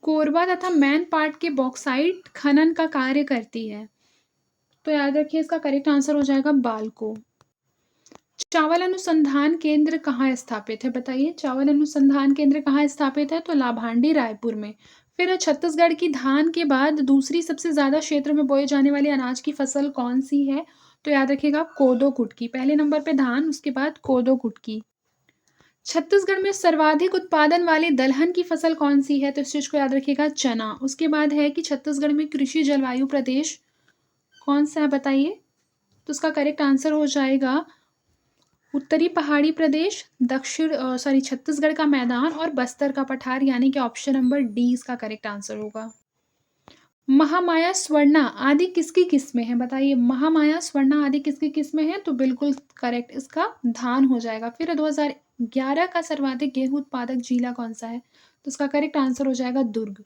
कोरबा तथा मैनपाट के बॉक्साइट खनन का कार्य करती है, तो याद रखिए इसका करेक्ट आंसर हो जाएगा बालको। चावल अनुसंधान केंद्र कहाँ स्थापित है? बताइए चावल अनुसंधान केंद्र कहाँ स्थापित है? तो लाभांडी रायपुर में। फिर है छत्तीसगढ़ की धान के बाद दूसरी सबसे ज्यादा क्षेत्र में बोए जाने वाली अनाज की फसल कौन सी है? तो याद रखिएगा कोदो कुटकी। पहले नंबर पे धान, उसके बाद कोदो कुटकी। छत्तीसगढ़ में सर्वाधिक उत्पादन वाली दलहन की फसल कौन सी है? तो इस चीज को याद रखिएगा चना। उसके बाद है कि छत्तीसगढ़ में कृषि जलवायु प्रदेश कौन सा है बताइए? तो उसका करेक्ट आंसर हो जाएगा उत्तरी पहाड़ी प्रदेश, छत्तीसगढ़ का मैदान और बस्तर का पठार यानी कि ऑप्शन नंबर डी इसका करेक्ट आंसर होगा। महामाया स्वर्णा आदि किसकी किस्में हैं? बताइए महामाया स्वर्णा आदि किसकी किस्में हैं? तो बिल्कुल करेक्ट, इसका धान हो जाएगा। फिर 2011 का सर्वाधिक गेहूं उत्पादक जिला कौन सा है? तो इसका करेक्ट आंसर हो जाएगा दुर्ग।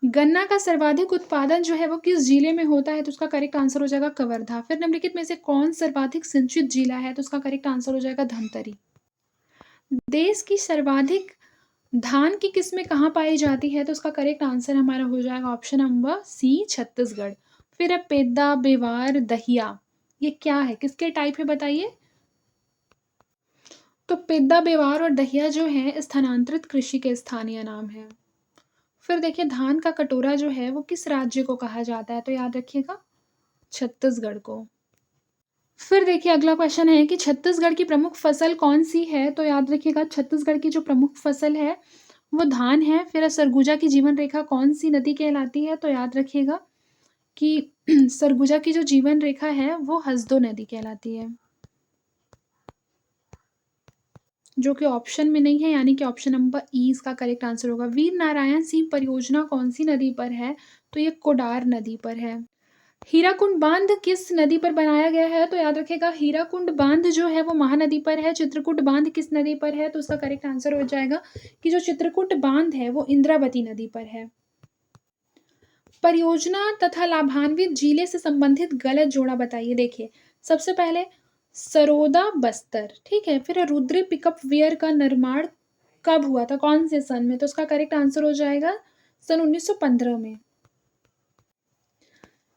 गन्ना का सर्वाधिक उत्पादन जो है वो किस जिले में होता है? तो उसका करेक्ट आंसर हो जाएगा कवर्धा। फिर निम्नलिखित में से कौन सर्वाधिक सिंचित जिला है? तो उसका करेक्ट आंसर हो जाएगा धमतरी। देश की सर्वाधिक धान की किस्में कहाँ पाई जाती है? तो उसका करेक्ट आंसर हमारा हो जाएगा ऑप्शन नंबर सी छत्तीसगढ़। फिर है पेद्दा, बेवार, दहिया। ये क्या है? किसके टाइप है बताइए? तो पेद्दा, बेवार और दहिया जो है स्थानांतरित कृषि के स्थानीय नाम है। फिर देखिए धान का कटोरा जो है वो किस राज्य को कहा जाता है? तो याद रखिएगा छत्तीसगढ़ को। फिर देखिए अगला क्वेश्चन है कि छत्तीसगढ़ की प्रमुख फसल कौन-सी है? तो याद रखिएगा छत्तीसगढ़ की जो प्रमुख फसल है वो धान है। फिर सरगुजा की जीवन रेखा कौन-सी नदी कहलाती है? तो याद रखिएगा कि सरगुजा की जो जीवन रेखा है वो हसदो नदी कहलाती है। जो कि ऑप्शन में नहीं है, यानी कि ऑप्शन नंबर ई इसका करेक्ट आंसर होगा। वीर नारायण सिंह परियोजना कौन-सी नदी पर है? तो ये कोडार नदी पर है। हीराकुंड बांध किस नदी पर बनाया गया है? तो याद रखिएगा हीराकुंड बांध जो है वो महानदी पर है। चित्रकूट बांध किस नदी पर है? तो उसका करेक्ट आंसर हो जाएगा कि जो चित्रकूट बांध है वो इंद्रावती नदी पर है। परियोजना तथा लाभान्वित जिले से संबंधित गलत जोड़ा बताइए। देखिए सबसे पहले सरोदा बस्तर, ठीक है। फिर रुद्री पिकअप वेयर का निर्माण कब हुआ था? कौन से सन में? तो उसका करेक्ट आंसर हो जाएगा सन 1915 में।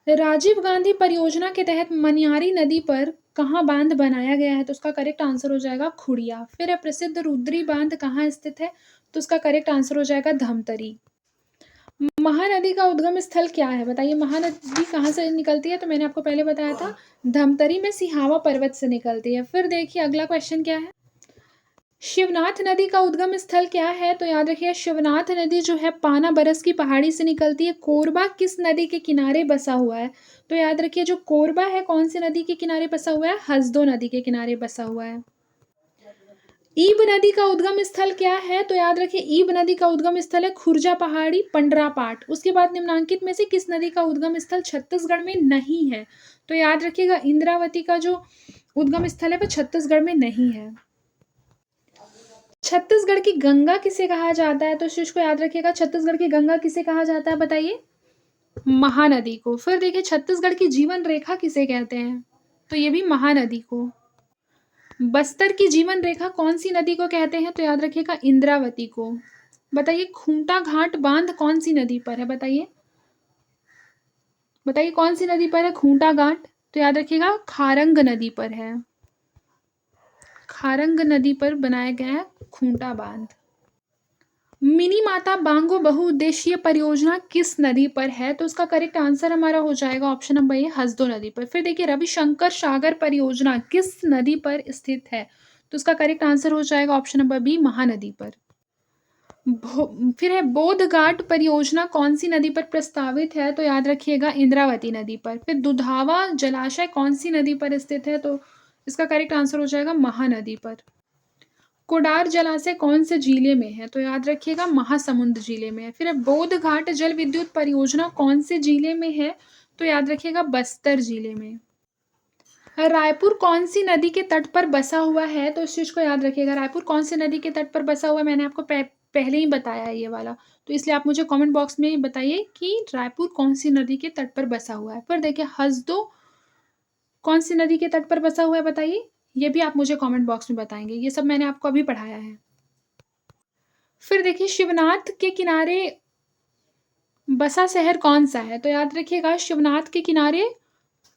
राजीव गांधी परियोजना के तहत मनियारी नदी पर कहाँ बांध बनाया गया है? तो उसका करेक्ट आंसर हो जाएगा खुड़िया। फिर प्रसिद्ध रुद्री बांध कहाँ स्थित है? तो उसका करेक्ट आंसर हो जाएगा धमतरी। महानदी का उद्गम स्थल क्या है? बताइए महानदी कहाँ से निकलती है? तो मैंने आपको पहले बताया था धमतरी में सिहावा पर्वत से निकलती है। फिर देखिए अगला क्वेश्चन क्या है? शिवनाथ नदी का उद्गम स्थल क्या है? तो याद रखिए शिवनाथ नदी जो है पाना बरस की पहाड़ी से निकलती है। कोरबा किस नदी के किनारे बसा हुआ है? तो याद रखिए जो कोरबा है कौन सी नदी के किनारे बसा हुआ है? हसदो नदी के किनारे बसा हुआ है। ईब नदी का उद्गम स्थल क्या है? तो याद रखिए ईब नदी का उद्गम स्थल है खुर्जा पहाड़ी पंडरापाट। उसके बाद निम्नांकित में से किस नदी का उद्गम स्थल छत्तीसगढ़ में नहीं है? तो याद रखिएगा इंद्रावती का जो उद्गम स्थल है वो छत्तीसगढ़ में नहीं है। छत्तीसगढ़ की गंगा किसे कहा जाता है? तो इस चीज को याद रखिएगा छत्तीसगढ़ की गंगा किसे कहा जाता है बताइए? महानदी को। फिर देखिए छत्तीसगढ़ की जीवन रेखा किसे कहते हैं? तो ये भी महानदी को। बस्तर की जीवन रेखा कौन सी नदी को कहते हैं? तो याद रखिएगा इंद्रावती को। बताइए खूंटा घाट बांध कौन सी नदी पर है? बताइए बताइए कौन सी नदी पर है खूंटा घाट? तो याद रखिएगा खारंग नदी पर है। खारंग नदी पर बनाया गया है खूंटा बांध। मिनी माता बांगो बहुउद्देशीय परियोजना किस नदी पर है? तो उसका करेक्ट आंसर हमारा हो जाएगा ऑप्शन नंबर ए हसदो नदी पर। फिर देखिए रविशंकर सागर परियोजना किस नदी पर स्थित है? तो उसका करेक्ट आंसर हो जाएगा ऑप्शन नंबर बी महानदी पर। फिर है बोध घाट परियोजना कौन सी नदी पर प्रस्तावित है? तो याद रखिएगा इंद्रावती नदी पर। फिर दुधावा जलाशय कौन सी नदी पर स्थित है? तो इसका करेक्ट आंसर हो जाएगा महानदी पर। कोडार जलाशय कौन से जिले में है? तो याद रखिएगा महासमुंद जिले में है। फिर बोध घाट जल विद्युत परियोजना कौन से जिले में है? तो याद रखिएगा बस्तर जिले में। रायपुर कौन सी नदी के तट पर बसा हुआ है? तो इस चीज को याद रखिएगा रायपुर कौन सी नदी के तट पर बसा हुआ है? मैंने आपको पहले ही बताया है ये वाला, तो इसलिए आप मुझे कमेंट बॉक्स में बताइए कि रायपुर कौन सी नदी के तट पर बसा हुआ है। फिर देखिए हसदो कौन सी नदी के तट पर बसा हुआ है बताइए? ये भी आप मुझे कमेंट बॉक्स में बताएंगे, ये सब मैंने आपको अभी पढ़ाया है। फिर देखिए शिवनाथ के किनारे बसा शहर कौन सा है? तो याद रखिएगा शिवनाथ के किनारे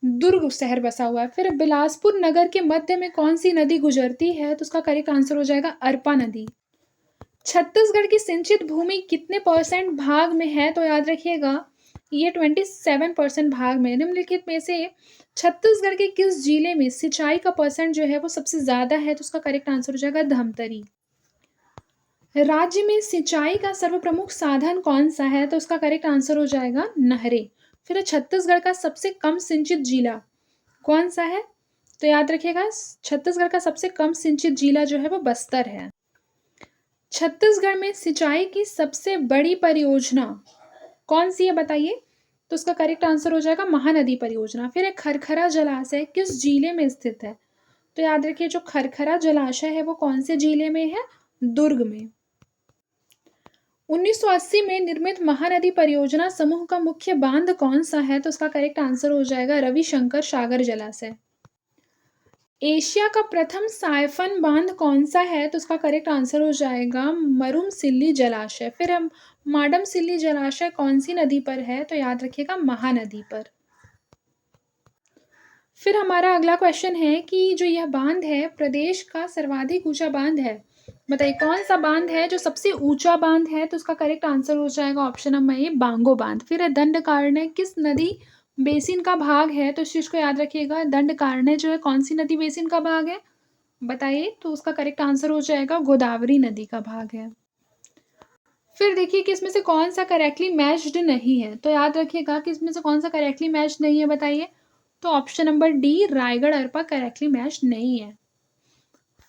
दुर्ग शहर बसा हुआ है। फिर बिलासपुर नगर के मध्य में कौन सी नदी गुजरती है? तो उसका करेक्ट आंसर हो जाएगा अरपा नदी। छत्तीसगढ़ की सिंचित भूमि कितने परसेंट भाग में है? तो याद रखिएगा ये 27% भाग में। निम्नलिखित में से छत्तीसगढ़ के किस जिले में सिंचाई का परसेंट जो है वो सबसे ज्यादा है? तो उसका करेक्ट आंसर हो जाएगा धमतरी। राज्य में सिंचाई का सर्वप्रमुख साधन कौन सा है? तो उसका करेक्ट आंसर हो जाएगा नहरें। फिर छत्तीसगढ़ का सबसे कम सिंचित जिला कौन सा है? तो याद रखिएगा छत्तीसगढ़ का सबसे कम सिंचित जिला जो है वो बस्तर है। छत्तीसगढ़ में सिंचाई की सबसे बड़ी परियोजना कौन सी है बताइए? तो उसका करेक्ट आंसर हो जाएगा महानदी परियोजना। फिर एक खरखरा जलाशय किस जिले में स्थित है? तो याद रखिए जो खरखरा जलाशय है वो कौन से जिले में है? दुर्ग में। 1980 में निर्मित महानदी परियोजना समूह का मुख्य बांध कौन-सा है? तो उसका करेक्ट आंसर हो जाएगा रविशंकर सागर जलाशय। एशिया का प्रथम साइफन बांध कौन-सा है? तो उसका करेक्ट आंसर हो जाएगा मरुमसिल्ली जलाशय। फिर हम माडमसिल्ली जलाशय कौन-सी नदी पर है? तो याद रखिएगा महानदी पर। फिर हमारा अगला क्वेश्चन है कि जो यह बांध है प्रदेश का सर्वाधिक ऊंचा बांध है। बताइए कौन सा बांध है जो सबसे ऊंचा बांध है? तो उसका करेक्ट आंसर हो जाएगा ऑप्शन नंबर ए बांगो बांध। फिर है दंडकारण्य किस नदी बेसिन का भाग है? तो इस चीज को याद रखिएगा दंडकारण्य जो है कौन सी नदी बेसिन का भाग है? बताइए। तो उसका करेक्ट आंसर हो जाएगा गोदावरी नदी का भाग है। फिर देखिए कि इसमें से कौन सा करेक्टली मैच्ड नहीं है। तो याद रखिएगा कि इसमें से कौन सा करेक्टली मैच नहीं है, बताइए। तो option number D Raigarh Arpa correctly match नहीं है।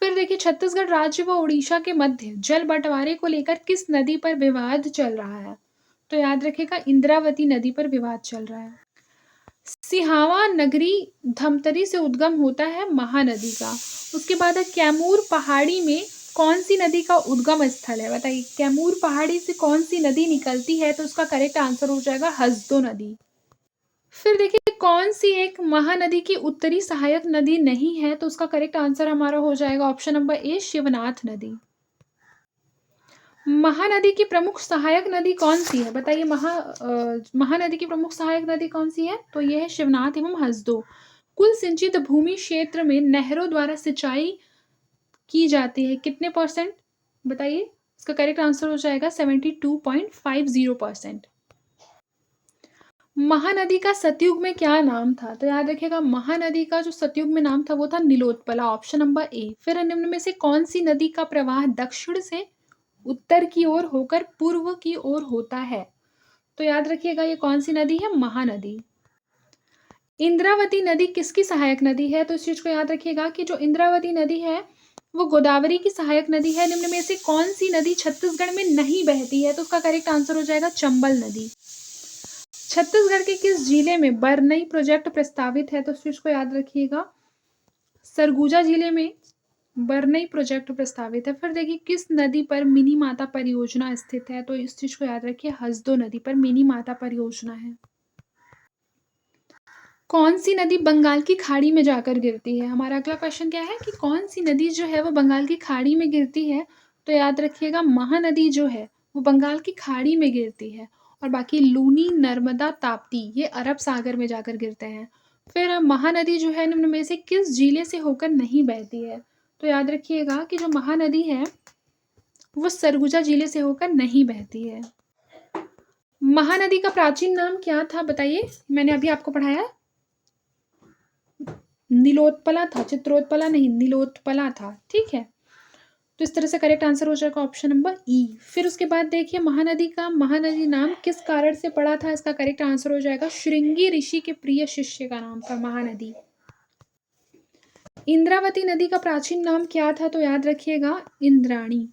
फिर देखिए छत्तीसगढ़ राज्य व उड़ीसा के मध्य जल बंटवारे को लेकर किस नदी पर विवाद चल रहा है? तो याद रखिएगा इंद्रावती नदी पर विवाद चल रहा है। सिहावा नगरी धमतरी से उद्गम होता है महानदी का। उसके बाद है कैमूर पहाड़ी में कौन सी नदी का उद्गम स्थल है? बताइए कैमूर पहाड़ी से कौन सी नदी निकलती है? तो उसका करेक्ट आंसर हो जाएगा हसदो नदी। फिर देखिए कौन सी एक महानदी की उत्तरी सहायक नदी नहीं है? तो उसका करेक्ट आंसर हमारा हो जाएगा ऑप्शन नंबर ए शिवनाथ नदी। महानदी की प्रमुख सहायक नदी कौन सी है? बताइए महानदी की प्रमुख सहायक नदी कौन सी है? तो यह है शिवनाथ एवं हसदो। कुल सिंचित भूमि क्षेत्र में नहरों द्वारा सिंचाई की जाती है कितने %? बताइए। इसका करेक्ट आंसर हो जाएगा 72.50%। महानदी का सतयुग में क्या नाम था? तो याद रखिएगा महानदी का जो सतयुग में नाम था वो था नीलोत्पला, ऑप्शन नंबर ए। फिर निम्न में से कौन सी नदी का प्रवाह दक्षिण से उत्तर की ओर होकर पूर्व की ओर होता है? तो याद रखिएगा ये कौन सी नदी है? महानदी। इंद्रावती नदी किसकी सहायक नदी है? तो इस चीज को याद रखिएगा कि जो इंद्रावती नदी है वो गोदावरी की सहायक नदी है। निम्न में से कौन सी नदी छत्तीसगढ़ में नहीं बहती है? तो उसका करेक्ट आंसर हो जाएगा चंबल नदी। छत्तीसगढ़ के किस जिले में बरनई प्रोजेक्ट प्रस्तावित है? तो इस चीज को याद रखिएगा सरगुजा जिले में बरनई प्रोजेक्ट प्रस्तावित है। फिर देखिए किस नदी पर मिनी माता परियोजना स्थित है? तो इस चीज को याद रखिए हसदो नदी पर मिनी माता परियोजना है। कौन सी नदी बंगाल की खाड़ी में जाकर गिरती है? हमारा अगला क्वेश्चन क्या है कि कौन सी नदी जो है वो बंगाल की खाड़ी में गिरती है? तो याद रखिएगा महानदी जो है वो बंगाल की खाड़ी में गिरती है और बाकी लूनी नर्मदा ताप्ती ये अरब सागर में जाकर गिरते हैं। फिर महानदी जो है निम्न में से किस जिले से होकर नहीं बहती है? तो याद रखिएगा कि जो महानदी है वो सरगुजा जिले से होकर नहीं बहती है। महानदी का प्राचीन नाम क्या था? बताइए। मैंने अभी आपको पढ़ाया नीलोत्पला था, चित्रोत्पला नहीं, नीलोत्पला था। ठीक है। तो इस तरह से करेक्ट आंसर हो जाएगा ऑप्शन नंबर ई। फिर उसके बाद देखिए महानदी नाम किस कारण से पड़ा था? इसका करेक्ट आंसर हो जाएगा श्रृंगी ऋषि के प्रिय शिष्य का नाम था महानदी। इंद्रावती नदी का प्राचीन नाम क्या था? तो याद रखिएगा इंद्राणी।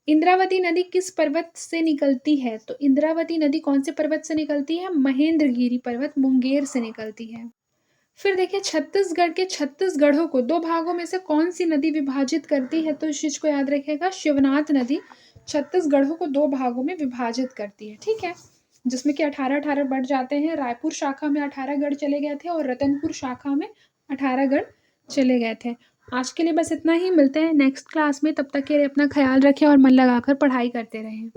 इंद्रावती नदी किस पर्वत से निकलती है? तो इंद्रावती नदी कौन से पर्वत से निकलती है? महेंद्रगिरी पर्वत मुंगेर से निकलती है। फिर देखिए छत्तीसगढ़ के 36 गढ़ों को 2 भागों में से कौन सी नदी विभाजित करती है? तो इस चीज को याद रखिएगा शिवनाथ नदी 36 गढ़ों को 2 भागों में विभाजित करती है। ठीक है। जिसमें कि 18-18 बढ़ जाते हैं। रायपुर शाखा में 18 गढ़ चले गए थे और रतनपुर शाखा में 18 गढ़ चले गए थे। आज के लिए बस इतना ही। मिलते हैं नेक्स्ट क्लास में। तब तक के लिए अपना ख्याल रखें और मन लगाकर पढ़ाई करते रहें।